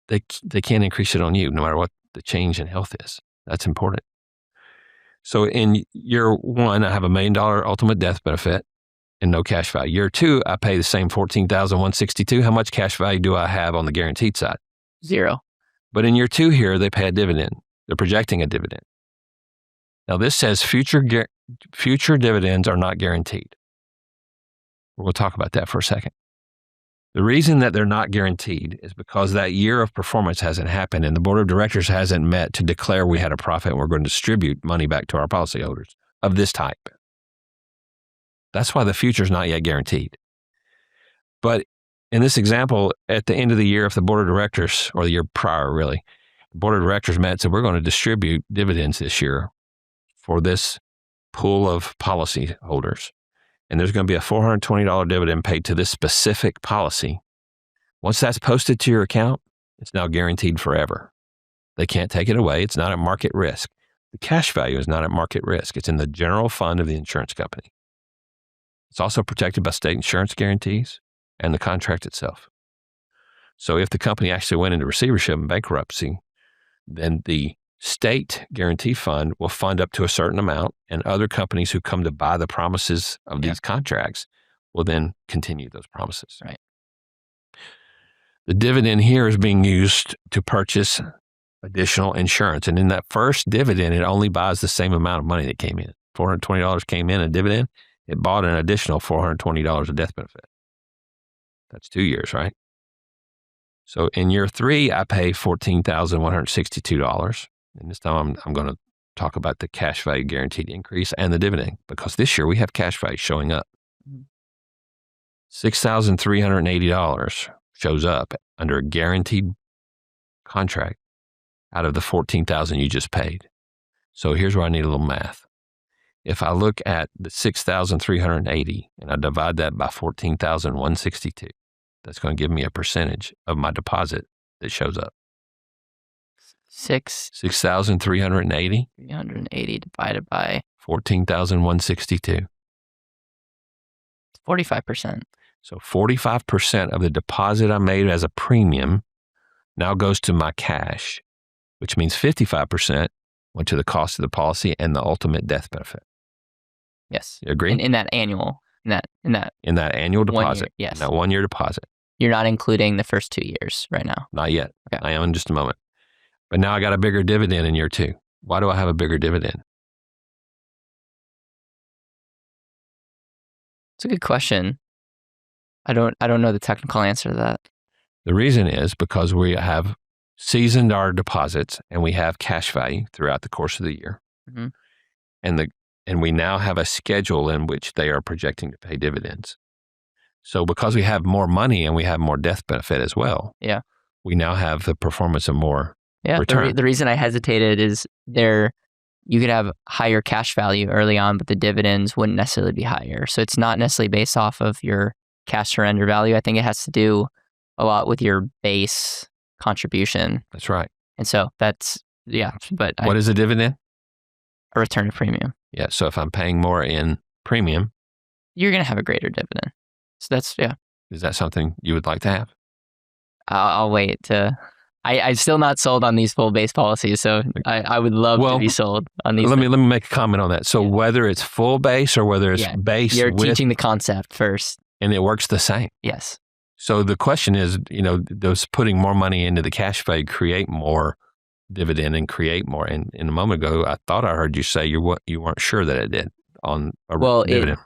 they can't increase it on you no matter what the change in health is. That's important. So in year one, I have $1 million ultimate death benefit and no cash value. Year two, I pay the same $14,162. How much cash value do I have on the guaranteed side? Zero. But in year two here, they pay a dividend. They're projecting a dividend. Now this says future dividends are not guaranteed. We'll talk about that for a second. The reason that they're not guaranteed is because that year of performance hasn't happened and the board of directors hasn't met to declare we had a profit and we're going to distribute money back to our policyholders of this type. That's why the future is not yet guaranteed. But in this example, at the end of the year, if the board of directors, or the year prior really, the board of directors met and said, we're going to distribute dividends this year for this pool of policy holders. And there's going to be a $420 dividend paid to this specific policy. Once that's posted to your account, it's now guaranteed forever. They can't take it away. It's not at market risk. The cash value is not at market risk. It's in the general fund of the insurance company. It's also protected by state insurance guarantees and the contract itself. So if the company actually went into receivership and bankruptcy, then the state guarantee fund will fund up to a certain amount, and other companies who come to buy the promises of these contracts will then continue those promises. Right. The dividend here is being used to purchase additional insurance. And in that first dividend, it only buys the same amount of money that came in. $420 came in a dividend. It bought an additional $420 of death benefit. That's 2 years, right? So in year three, I pay $14,162. And this time I'm going to talk about the cash value guaranteed increase and the dividend, because this year we have cash value showing up. $6,380 shows up under a guaranteed contract out of the $14,000 you just paid. So here's where I need a little math. If I look at the $6,380 and I divide that by $14,162, that's going to give me a percentage of my deposit that shows up. 6,380. 380 divided by 14,162. 45%. So 45% of the deposit I made as a premium now goes to my cash, which means 55% went to the cost of the policy and the ultimate death benefit. Yes. You agree? In that annual, in that In that annual 1 year, deposit. yes. In that 1 year deposit. You're not including the first 2 years right now. Not yet. Okay. I am in just a moment. But now I got a bigger dividend in year 2. Why do I have a bigger dividend? It's a good question. I don't know the technical answer to that. The reason is because we have seasoned our deposits and we have cash value throughout the course of the year. Mhm. And we now have a schedule in which they are projecting to pay dividends. So because we have more money and we have more death benefit as well, Yeah. we now have the performance of more Yeah. return. The reason I hesitated is you could have higher cash value early on, but the dividends wouldn't necessarily be higher. So it's not necessarily based off of your cash surrender value. I think it has to do a lot with your base contribution. That's right. And so that's, yeah. But What is a dividend? a return of premium. Yeah. So if I'm paying more in premium, You're going to have a greater dividend. So that's, yeah. is that something you would like to have? I'll wait to. I'm still not sold on these full base policies, so I would love to be sold on these. Let me make a comment on that. So whether it's full base or whether it's base, you're with, teaching the concept first. and it works the same. Yes. So the question is, does putting more money into the cash value create more dividend and create more? And a moment ago, I thought I heard you say you weren't sure that it did on a dividend.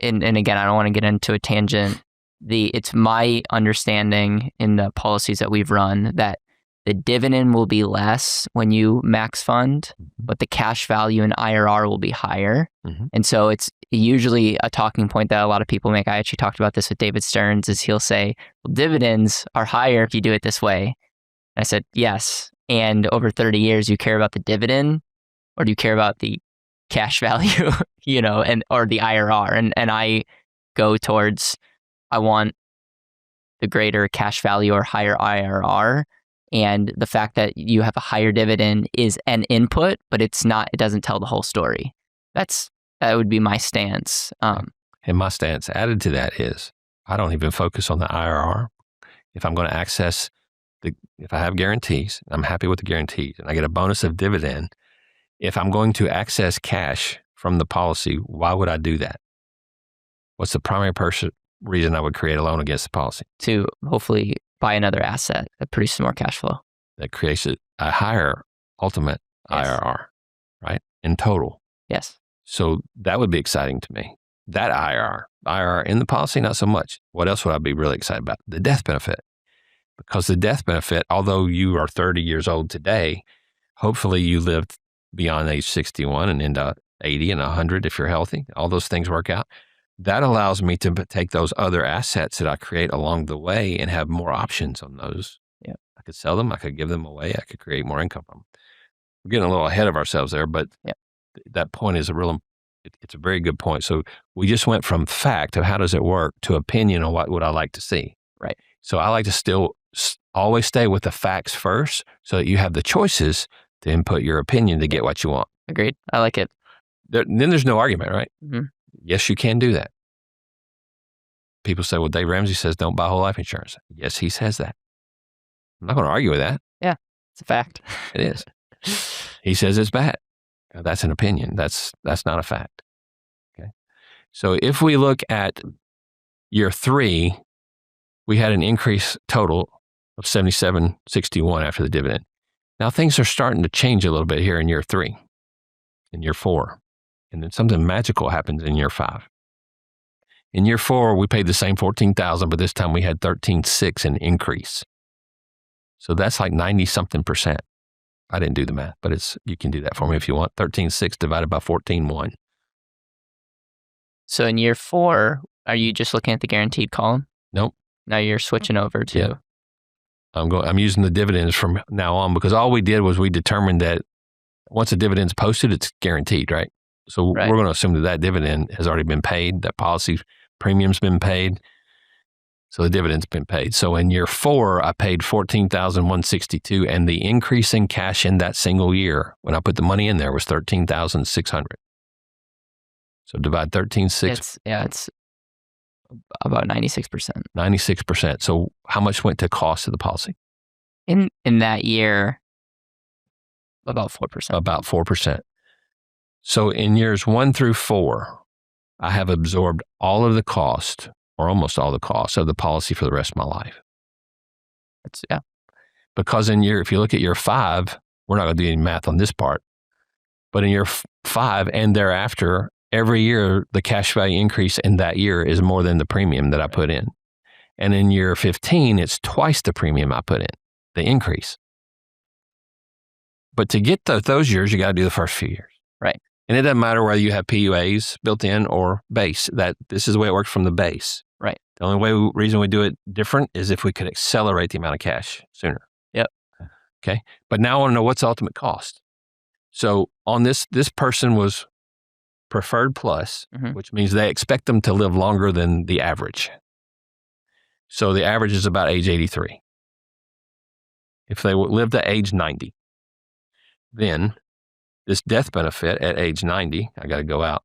And again, I don't want to get into a tangent. It's my understanding in the policies that we've run that the dividend will be less when you max fund, but the cash value and IRR will be higher. Mm-hmm. And so it's usually a talking point that a lot of people make. I actually talked about this with David Stearns, is he'll say, well, dividends are higher if you do it this way. And I said, yes. And over 30 years, you care about the dividend or do you care about the cash value, or the IRR? And I go towards, I want the greater cash value or higher IRR. And the fact that you have a higher dividend is an input, but it doesn't tell the whole story. That would be my stance. And my stance added to that is I don't even focus on the IRR. If I'm going to access if I have guarantees, I'm happy with the guarantees and I get a bonus of dividend. If I'm going to access cash from the policy, why would I do that? What's the primary reason I would create a loan against the policy? To hopefully buy another asset that produces more cash flow. That creates a higher ultimate IRR, right? In total. Yes. So that would be exciting to me. That IRR in the policy, not so much. What else would I be really excited about? The death benefit. Because the death benefit, although you are 30 years old today, hopefully you lived beyond age 61 and into 80 and 100 if you're healthy. All those things work out. That allows me to take those other assets that I create along the way and have more options on those. Yeah. I could sell them. I could give them away. I could create more income from them. We're getting a little ahead of ourselves there, but that point is it's a very good point. So we just went from fact of how does it work to opinion on what would I like to see. Right. So I like to still always stay with the facts first so that you have the choices to input your opinion to get what you want. Agreed. I like it. Then there's no argument, right? Mm-hmm. Yes, you can do that. People say, well, Dave Ramsey says don't buy whole life insurance. Yes, he says that. I'm not going to argue with that. Yeah, it's a fact. It is. He says it's bad. That's an opinion. That's not a fact. Okay. So if we look at year 3, we had an increase total of $77.61 after the dividend. Now things are starting to change a little bit here in year 3, in year 4. And then something magical happens in year 5. In year 4, we paid the same $14,000, but this time we had $13,600 in increase. So that's like 90-something%. I didn't do the math, but you can do that for me if you want. 13,600 divided by 14,100. So in year 4, are you just looking at the guaranteed column? Nope. Now you're switching over to. Yeah. I'm using the dividends from now on because all we did was we determined that once a dividend's posted, it's guaranteed, right? So we're going to assume that dividend has already been paid, that policy premium's been paid. So the dividend's been paid. So in year 4, I paid $14,162, and the increase in cash in that single year, when I put the money in there, was $13,600. So divide 13,600. It's about 96%. 96%. So how much went to cost of the policy? In that year, about 4%. About 4%. So in years 1 through 4, I have absorbed all of the cost, or almost all the cost of the policy for the rest of my life. Yeah. Because if you look at year 5, we're not going to do any math on this part, but in year 5 and thereafter, every year the cash value increase in that year is more than the premium that I put in. And in year 15, it's twice the premium I put in, the increase. But to get to those years, you got to do the first few years. Right. And it doesn't matter whether you have PUAs built in or base. This is the way it works from the base. Right. The only reason we do it different is if we could accelerate the amount of cash sooner. Yep. Okay. But now I want to know what's the ultimate cost. So on this person was preferred plus, which means they expect them to live longer than the average. So the average is about age 83. If they live to age 90, then this death benefit at age 90, I got to go out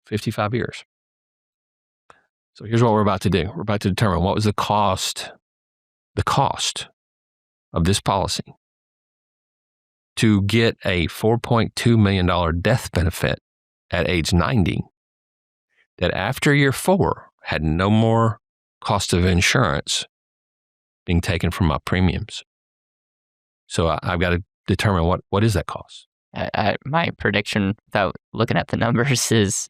55 years. So here's what we're about to do. We're about to determine what was the cost of this policy to get a $4.2 million death benefit at age 90 that after year 4 had no more cost of insurance being taken from my premiums. So I've got to determine what is that cost. My prediction, without looking at the numbers, is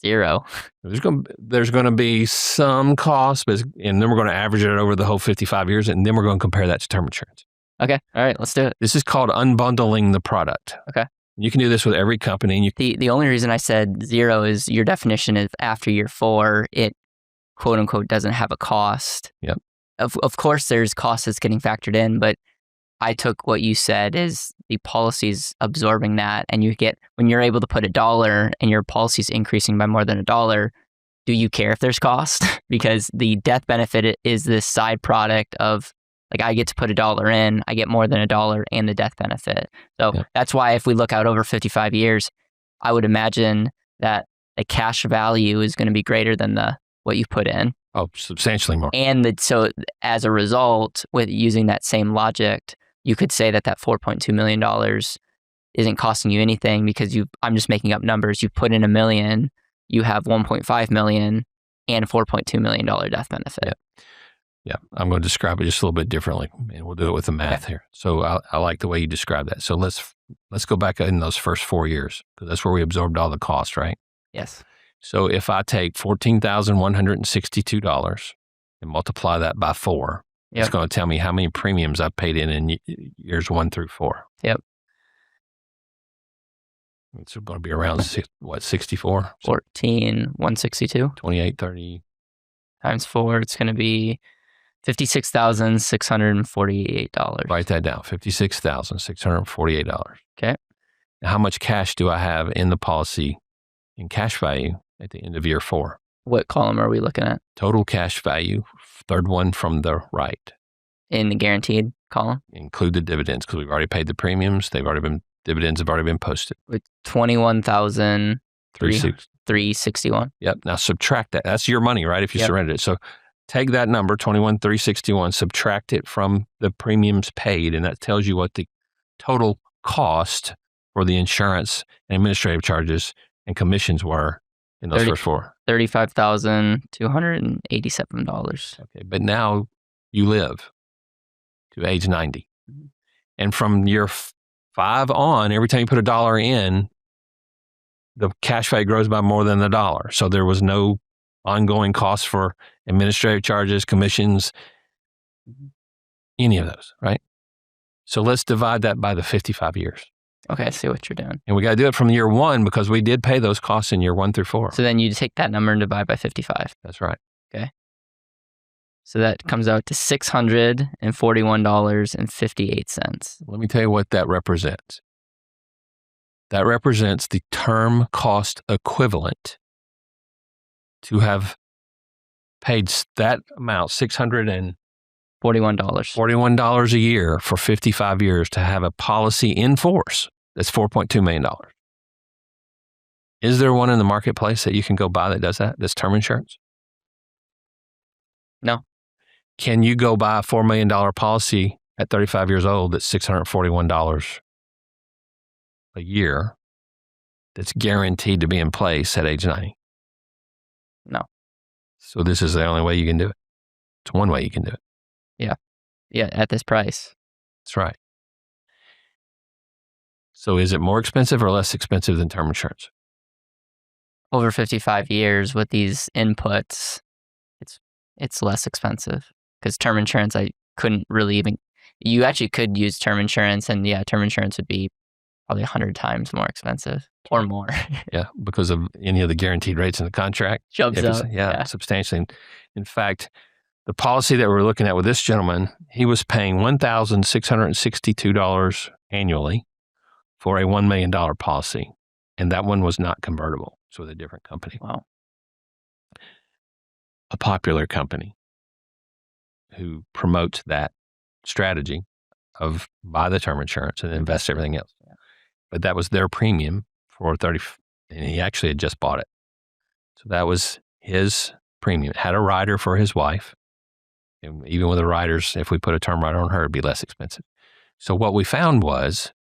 0. There's going to be some cost, and then we're going to average it over the whole 55 years, and then we're going to compare that to term insurance. Okay. All right. Let's do it. This is called unbundling the product. Okay. You can do this with every company. And the only reason I said 0 is your definition is after year 4, it quote unquote doesn't have a cost. Yep. Of course, there's cost that's getting factored in, but I took what you said is the policy's absorbing that, and when you're able to put $1 and your policy's increasing by more than $1, do you care if there's cost? Because the death benefit is this side product of, like, I get to put $1 in, I get more than $1 and the death benefit. So That's why if we look out over 55 years, I would imagine that the cash value is going to be greater than what you put in. Oh, substantially more. And so as a result, with using that same logic, you could say that $4.2 million isn't costing you anything because I'm just making up numbers. You put in $1 million, you have $1.5 million and $4.2 million death benefit. Yeah, I'm going to describe it just a little bit differently, and we'll do it with the math here. So I like the way you describe that. So let's go back in those first 4 years, because that's where we absorbed all the cost, right? Yes. So if I take $14,162 and multiply that by 4, it's going to tell me how many premiums I've paid in years 1 through 4. Yep. It's going to be around 64? 14,162. 2830 times 4. It's going to be $56,648. Write that down. $56,648. Okay. Now, how much cash do I have in the policy in cash value at the end of year 4? What column are we looking at? Total cash value, third one from the right. In the guaranteed column? Include the dividends, because we've already paid the premiums. Dividends have already been posted. With $21,361. Yep. Now subtract that. That's your money, right? If you surrendered it. So take that number, $21,361, subtract it from the premiums paid, and that tells you what the total cost for the insurance and administrative charges and commissions were in those first 4. $35,287. Okay, but now you live to age 90. Mm-hmm. And from year 5 on, every time you put $1 in, the cash value grows by more than $1. So there was no ongoing costs for administrative charges, commissions, any of those, right? So let's divide that by the 55 years. Okay, I see what you're doing. And we got to do it from year 1 because we did pay those costs in year 1 through 4. So then you take that number and divide by 55. That's right. Okay. So that comes out to $641.58. Let me tell you what that represents. That represents the term cost equivalent to have paid that amount, $641 a year for 55 years to have a policy in force that's $4.2 million. Is there one in the marketplace that you can go buy that does that, that's term insurance? No. Can you go buy a $4 million policy at 35 years old, that's $641 a year that's guaranteed to be in place at age 90. No. So this is the only way you can do it. It's one way you can do it. Yeah, at this price. That's right. So is it more expensive or less expensive than term insurance? Over 55 years with these inputs, it's less expensive because term insurance, I couldn't really even, you actually could use term insurance, and yeah, term insurance would be probably 100 times more expensive or more. Yeah, because of any of the guaranteed rates in the contract. Jumps up. Yeah, substantially. In fact, the policy that we're looking at with this gentleman, he was paying $1,662 annually for a $1 million policy. And that one was not convertible. It's with a different company. Wow. A popular company who promotes that strategy of buy the term insurance and invest everything else. Yeah. But that was their premium for 30, and he actually had just bought it. So that was his premium. It had a rider for his wife. And even with the riders, if we put a term rider on her, it'd be less expensive. So what we found was,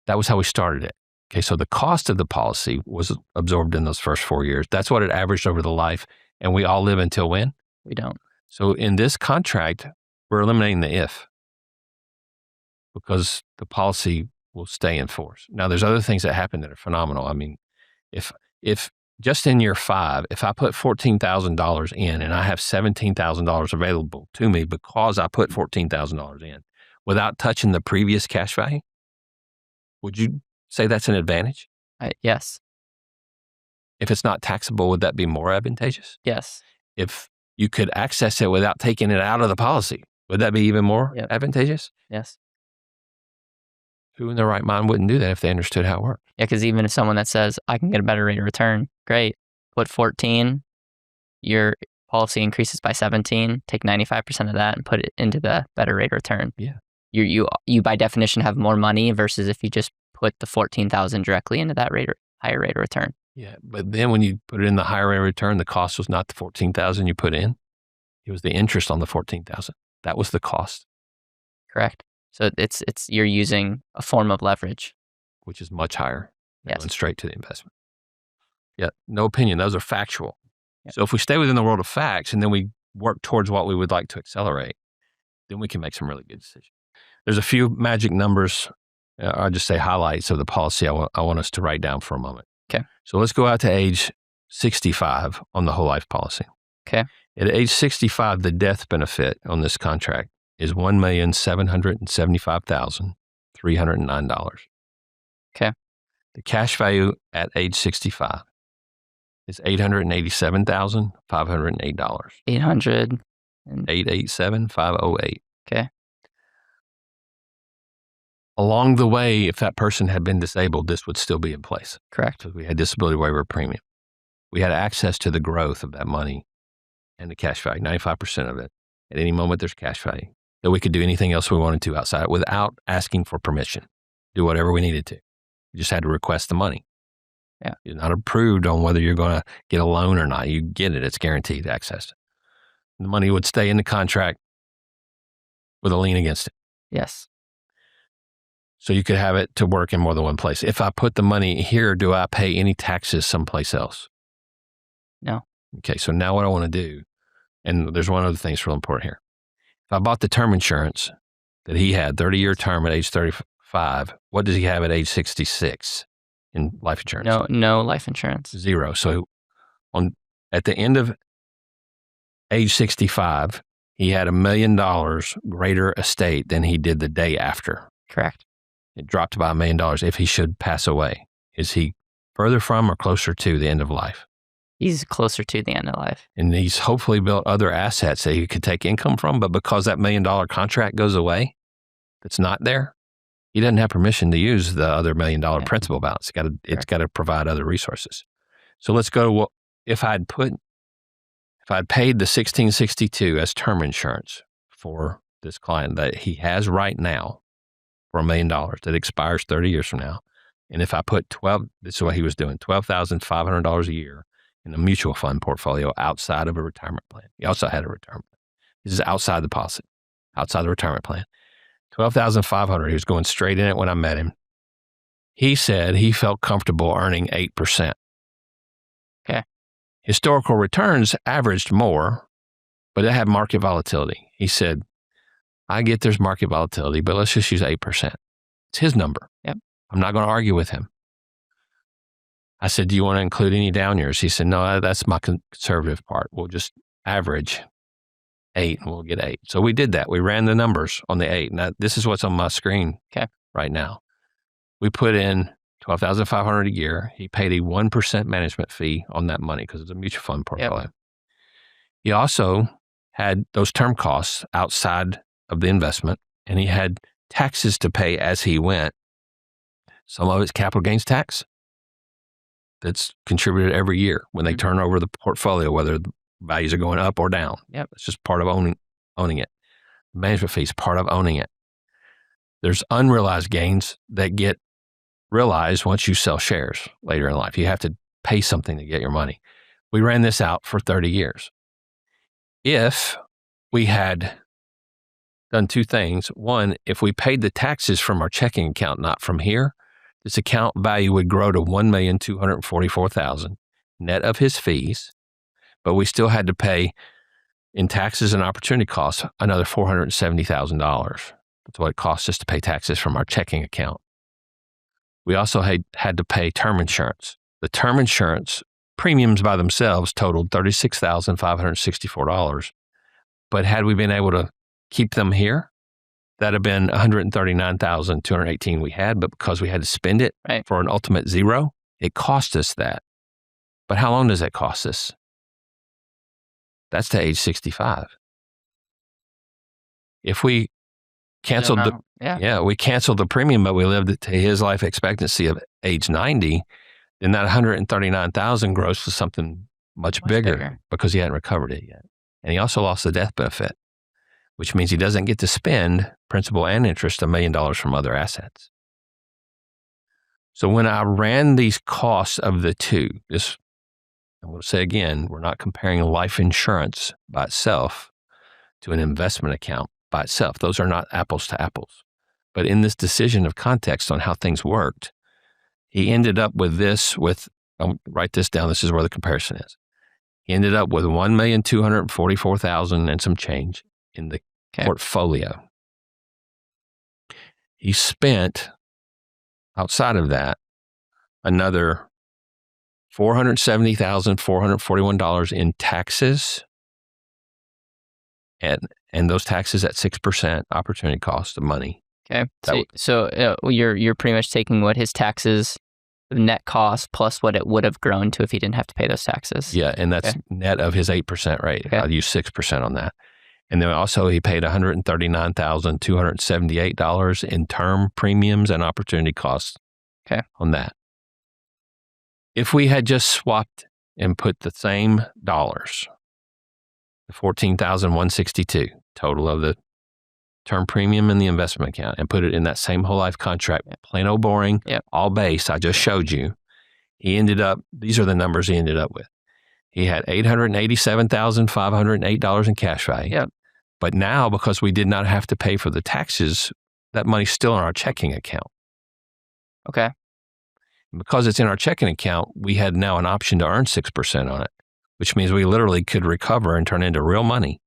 that was how we started it. Okay, so the cost of the policy was absorbed in those first 4 years. That's what it averaged over the life. And we all live until when? We don't. So in this contract, we're eliminating the if, because the policy will stay in force. Now, there's other things that happen that are phenomenal. I mean, if just in year 5, if I put $14,000 in and I have $17,000 available to me because I put $14,000 in without touching the previous cash value, would you say that's an advantage? Yes. If it's not taxable, would that be more advantageous? Yes. If you could access it without taking it out of the policy, would that be even more advantageous? Yes. Who in their right mind wouldn't do that if they understood how it worked? Yeah, because even if someone that says, I can get a better rate of return, great. Put 14, your policy increases by 17, take 95% of that and put it into the better rate of return. Yeah. You by definition have more money versus if you just put the 14,000 directly into that higher rate of return. Yeah, but then when you put it in the higher rate of return, the cost was not the 14,000 you put in. It was the interest on the 14,000. That was the cost. Correct. So it's you're using a form of leverage, which is much higher than Yes. going straight to the investment. Yeah, no opinion. Those are factual. Yeah. So if we stay within the world of facts and then we work towards what we would like to accelerate, then we can make some really good decisions. There's a few magic numbers. I'll just say highlights of the policy I want us to write down for a moment. Okay. So let's go out to age 65 on the whole life policy. Okay. At age 65, the death benefit on this contract is $1,775,309. Okay. The cash value at age 65 is $887,508. 800. $887,508. Okay. Along the way, if that person had been disabled, this would still be in place. Correct. So we had disability waiver premium. We had access to the growth of that money and the cash value, 95% of it. At any moment, there's cash value. That we could do anything else we wanted to outside without asking for permission. Do whatever we needed to. You just had to request the money. Yeah. You're not approved on whether you're going to get a loan or not. You get it. It's guaranteed access. The money would stay in the contract with a lien against it. Yes. So you could have it to work in more than one place. If I put the money here, do I pay any taxes someplace else? No. Okay, so now what I want to do, and there's one other thing that's real important here. If I bought the term insurance that he had, 30-year term at age 35, what does he have at age 66 in life insurance? No life insurance. 0. So at the end of age 65, he had $1 million greater estate than he did the day after. Correct. It dropped by $1 million if he should pass away. Is he further from or closer to the end of life? He's closer to the end of life. And he's hopefully built other assets that he could take income from, but because that $1 million contract goes away, that's not there, he doesn't have permission to use the other $1 million principal balance. It's got to provide other resources. So let's go. If I'd paid the $1,662 as term insurance for this client that he has right now for $1 million that expires 30 years from now, and if I put this is what he was doing, $12,500 a year in a mutual fund portfolio outside of a retirement plan. He also had a retirement plan. This is outside the policy, outside the retirement plan. $12,500. He was going straight in it when I met him. He said he felt comfortable earning 8%. Okay. Historical returns averaged more, but it had market volatility. He said, I get there's market volatility, but let's just use 8%. It's his number. Yep. I'm not going to argue with him. I said, do you want to include any down years? He said, no, that's my conservative part. We'll just average 8 and we'll get 8. So we did that. We ran the numbers on the 8. Now, this is what's on my screen right now. We put in $12,500 a year. He paid a 1% management fee on that money because it's a mutual fund portfolio. Yep. He also had those term costs outside of the investment, and he had taxes to pay as he went. Some of it's capital gains tax that's contributed every year when they turn over the portfolio, whether the values are going up or down. Yep. It's just part of owning it. Management fees, part of owning it. There's unrealized gains that get realized once you sell shares later in life. You have to pay something to get your money. We ran this out for 30 years. If we had done two things. One, if we paid the taxes from our checking account, not from here, this account value would grow to $1,244,000 net of his fees, but we still had to pay in taxes and opportunity costs another $470,000. That's what it costs us to pay taxes from our checking account. We also had to pay term insurance. The term insurance premiums by themselves totaled $36,564. But had we been able to keep them here, that'd have been $139,218 we had, but because we had to spend it for an ultimate zero, it cost us that. But how long does that cost us? That's to age 65. If we canceled we canceled the premium, but we lived to his life expectancy of age 90, then that $139,000 gross was something much bigger because he hadn't recovered it yet. And he also lost the death benefit, which means he doesn't get to spend principal and interest $1 million from other assets. So when I ran these costs of the two, I'm going to say again, we're not comparing life insurance by itself to an investment account by itself. Those are not apples to apples. But in this decision of context on how things worked, he ended up with I'll write this down, this is where the comparison is. He ended up with $1,244,000 and some change in the portfolio. He spent, outside of that, another $470,441 in taxes, and those taxes at 6% opportunity cost of money. Okay, so you're pretty much taking what his taxes net cost plus what it would have grown to if he didn't have to pay those taxes. Yeah, and that's net of his 8% rate. Okay. I'll use 6% on that. And then also he paid $139,278 in term premiums and opportunity costs on that. If we had just swapped and put the same dollars, the $14,162 total of the term premium and the investment account, and put it in that same whole life contract, plain old boring, all base I just showed you, these are the numbers he ended up with. He had $887,508 in cash value. Yep. But now, because we did not have to pay for the taxes, that money's still in our checking account. Okay. Because it's in our checking account, we had now an option to earn 6% on it, which means we literally could recover and turn into real money,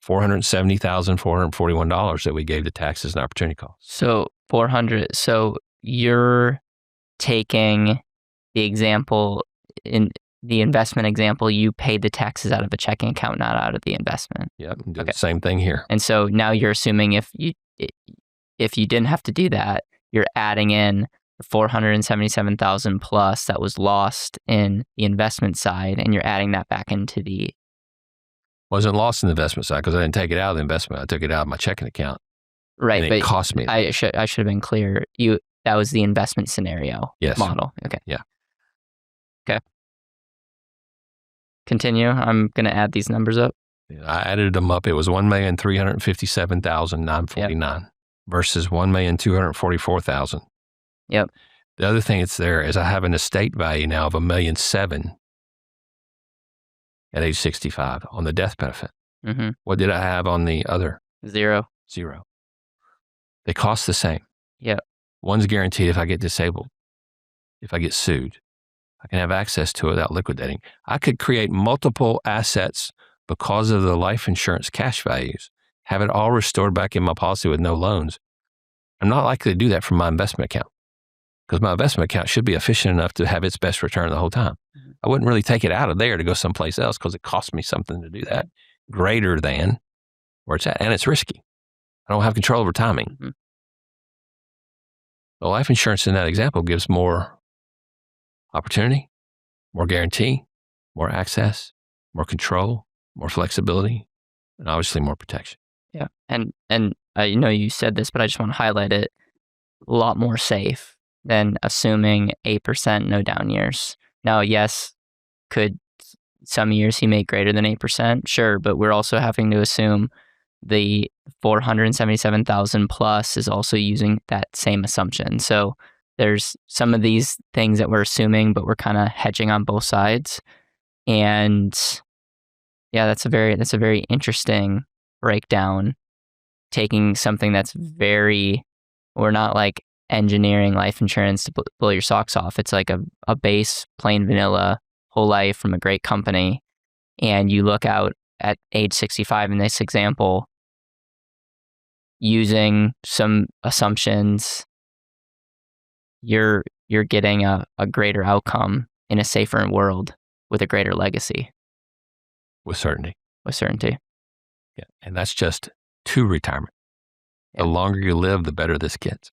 $470,441 that we gave to taxes and opportunity costs. So so you're taking the example, in the investment example, you paid the taxes out of a checking account, not out of the investment. Yeah, do the same thing here. And so now you're assuming if you didn't have to do that, you're adding in the $477,000 plus that was lost in the investment side, and you're adding that back into the... Wasn't lost in the investment side because I didn't take it out of the investment. I took it out of my checking account. Right, and it cost me. I should have been clear. That was the investment scenario model. Okay. Yeah. Okay. Continue. I'm going to add these numbers up. I added them up. It was $1,357,949 versus $1,244,000. Yep. The other thing that's there is I have an estate value now of $1,007,000 at age 65 on the death benefit. Mm-hmm. What did I have on the other? Zero. They cost the same. Yeah. One's guaranteed if I get disabled, if I get sued, I can have access to it without liquidating. I could create multiple assets because of the life insurance cash values, have it all restored back in my policy with no loans. I'm not likely to do that from my investment account because my investment account should be efficient enough to have its best return the whole time. I wouldn't really take it out of there to go someplace else because it costs me something to do that greater than where it's at. And it's risky. I don't have control over timing. The life insurance in that example gives more opportunity, more guarantee, more access, more control, more flexibility, and obviously more protection. Yeah. And I know you said this, but I just want to highlight it. A lot more safe than assuming 8% no down years. Now, yes, could some years he make greater than 8%? Sure, but we're also having to assume the 477,000 plus is also using that same assumption. So there's some of these things that we're assuming, but we're kind of hedging on both sides. And yeah, that's a very interesting breakdown. Taking something that's we're not like engineering life insurance to blow your socks off. It's like a base, plain vanilla, whole life from a great company. And you look out at age 65 in this example, using some assumptions, you're getting a greater outcome in a safer world with a greater legacy. With certainty. Yeah. And that's just to retirement. The longer you live, the better this gets.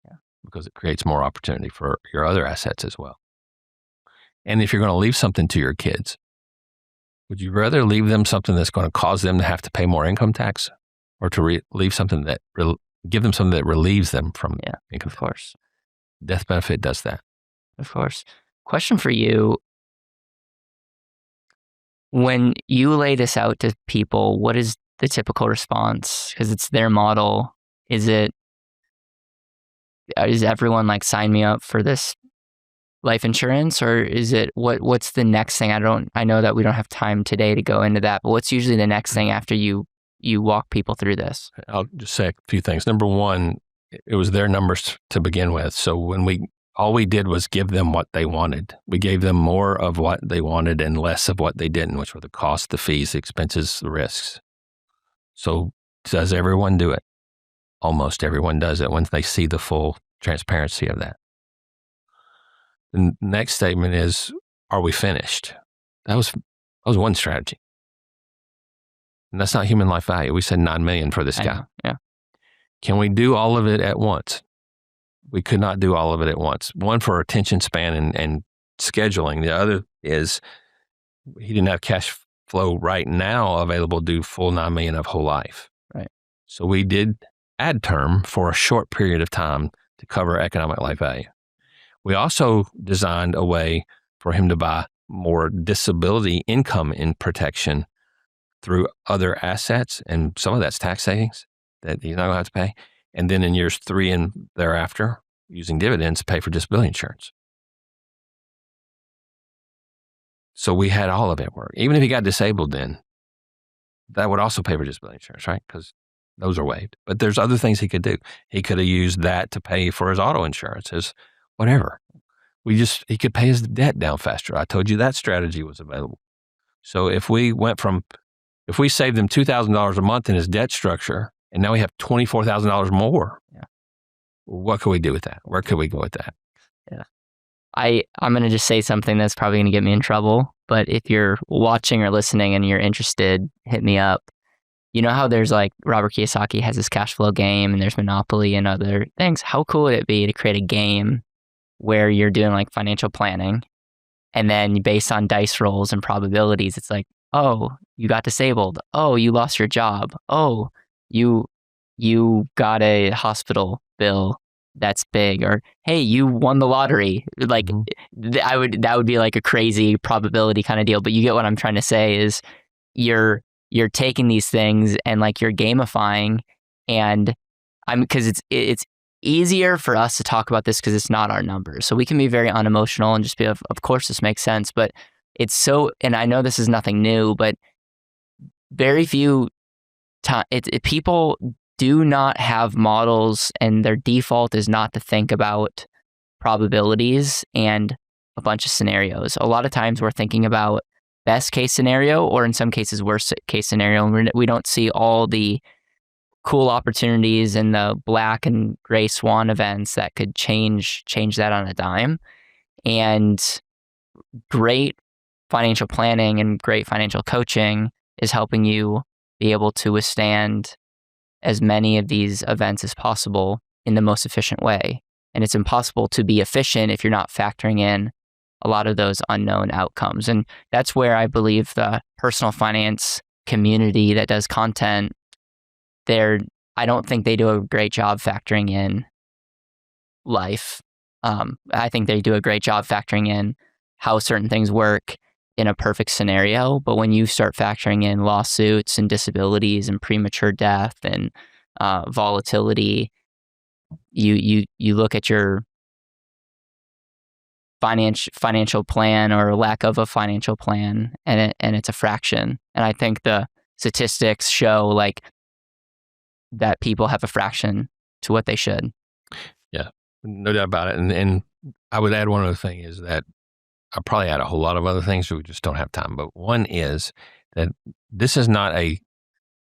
Yeah. Because it creates more opportunity for your other assets as well. And if you're going to leave something to your kids, would you rather leave them something that's going to cause them to have to pay more income tax, or to leave something that give them something that relieves them from income? Of course. Death benefit does that. Of course. Question for you. When you lay this out to people, what is the typical response? Because it's their model. Is everyone like, sign me up for this life insurance, or is it what's the next thing? I know that we don't have time today to go into that, but what's usually the next thing after you walk people through this? I'll just say a few things. Number one, it was their numbers to begin with. So all we did was give them what they wanted. We gave them more of what they wanted and less of what they didn't, which were the costs, the fees, the expenses, the risks. So does everyone do it? Almost everyone does it once they see the full transparency of that. The next statement is, are we finished? That was one strategy. And that's not human life value. We said $9 million for this guy. Yeah. Can we do all of it at once? We could not do all of it at once. One, for attention span and scheduling. The other is he didn't have cash flow right now available to do full $9 million of whole life. Right. So we did add term for a short period of time to cover economic life value. We also designed a way for him to buy more disability income in protection through other assets, and some of that's tax savings that he's not going to have to pay. And then in years 3 and thereafter, using dividends to pay for disability insurance. So we had all of it work. Even if he got disabled then, that would also pay for disability insurance, right? Because those are waived. But there's other things he could do. He could have used that to pay for his auto insurance, his whatever. He could pay his debt down faster. I told you that strategy was available. So if we saved him $2,000 a month in his debt structure, and now we have $24,000 more, what could we do with that? Where could we go with that? Yeah. I'm going to just say something that's probably going to get me in trouble, but if you're watching or listening and you're interested, hit me up. You know how there's like Robert Kiyosaki has his cash flow game, and there's Monopoly and other things. How cool would it be to create a game where you're doing like financial planning, and then based on dice rolls and probabilities, it's like, oh, you got disabled. Oh, you lost your job. Oh, you got a hospital bill that's big, or hey, you won the lottery. Like that would be like a crazy probability kind of deal. But you get what I'm trying to say is you're taking these things and like you're gamifying, and because it's easier for us to talk about this because it's not our numbers. So we can be very unemotional and just be of course this makes sense, but it's so, and I know this is nothing new, but very few people do not have models, and their default is not to think about probabilities and a bunch of scenarios. A lot of times we're thinking about best case scenario, or in some cases worst case scenario, and we don't see all the cool opportunities and the black and gray swan events that could change that on a dime. And great financial planning and great financial coaching is helping you be able to withstand as many of these events as possible in the most efficient way. And it's impossible to be efficient if you're not factoring in a lot of those unknown outcomes. And that's where I believe the personal finance community that does content, I don't think they do a great job factoring in life. I think they do a great job factoring in how certain things work in a perfect scenario. But when you start factoring in lawsuits and disabilities and premature death and volatility, you look at your financial plan or lack of a financial plan, and it's a fraction. And I think the statistics show like that people have a fraction to what they should. Yeah, no doubt about it. And I would add one other thing is that I'll probably add a whole lot of other things, but we just don't have time. But one is that this is not a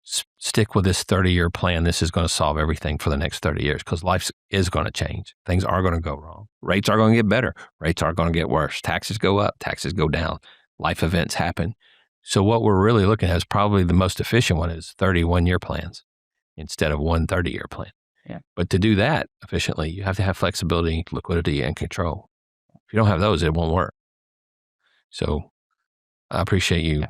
stick with this 30-year plan. This is going to solve everything for the next 30 years because life is going to change. Things are going to go wrong. Rates are going to get better. Rates are going to get worse. Taxes go up. Taxes go down. Life events happen. So what we're really looking at is probably the most efficient one is 31-year plans instead of one 30-year plan. Yeah. But to do that efficiently, you have to have flexibility, liquidity, and control. If you don't have those, it won't work. So I appreciate you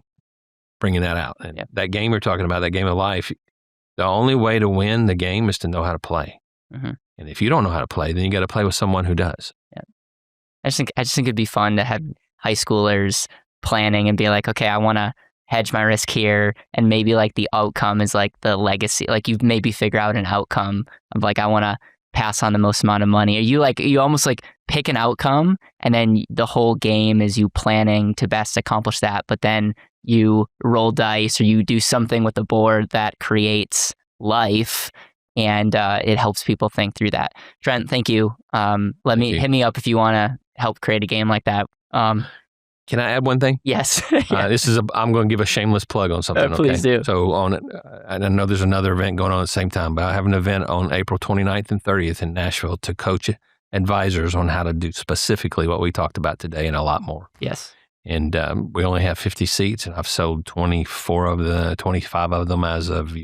bringing that out. And that game we're talking about, that game of life, the only way to win the game is to know how to play. Mm-hmm. And if you don't know how to play, then you got to play with someone who does. Yeah. I just think it'd be fun to have high schoolers planning and be like, okay, I want to hedge my risk here, and maybe like the outcome is like the legacy. Like you maybe figure out an outcome of like, I want to pass on the most amount of money. Or you almost like pick an outcome, and then the whole game is you planning to best accomplish that. But then you roll dice or you do something with the board that creates life, and it helps people think through that. Trent, thank you. Hit me up if you want to help create a game like that. Can I add one thing? Yes. I'm going to give a shameless plug on something. Please do. So I know there's another event going on at the same time, but I have an event on April 29th and 30th in Nashville to coach advisors on how to do specifically what we talked about today and a lot more. Yes. And we only have 50 seats, and I've sold 25 of them as of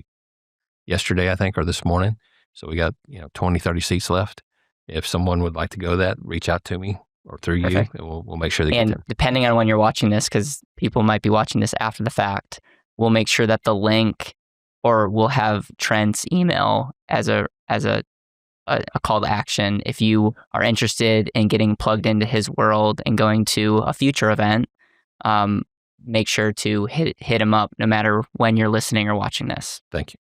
yesterday, I think, or this morning. So we got 20, 30 seats left. If someone would like to go to that, reach out to me or through Perfect. you, and we'll make sure they get there. And depending on when you're watching this, because people might be watching this after the fact, we'll make sure that the link, or we'll have Trent's email as a call to action. If you are interested in getting plugged into his world and going to a future event, make sure to hit him up no matter when you're listening or watching this. Thank you.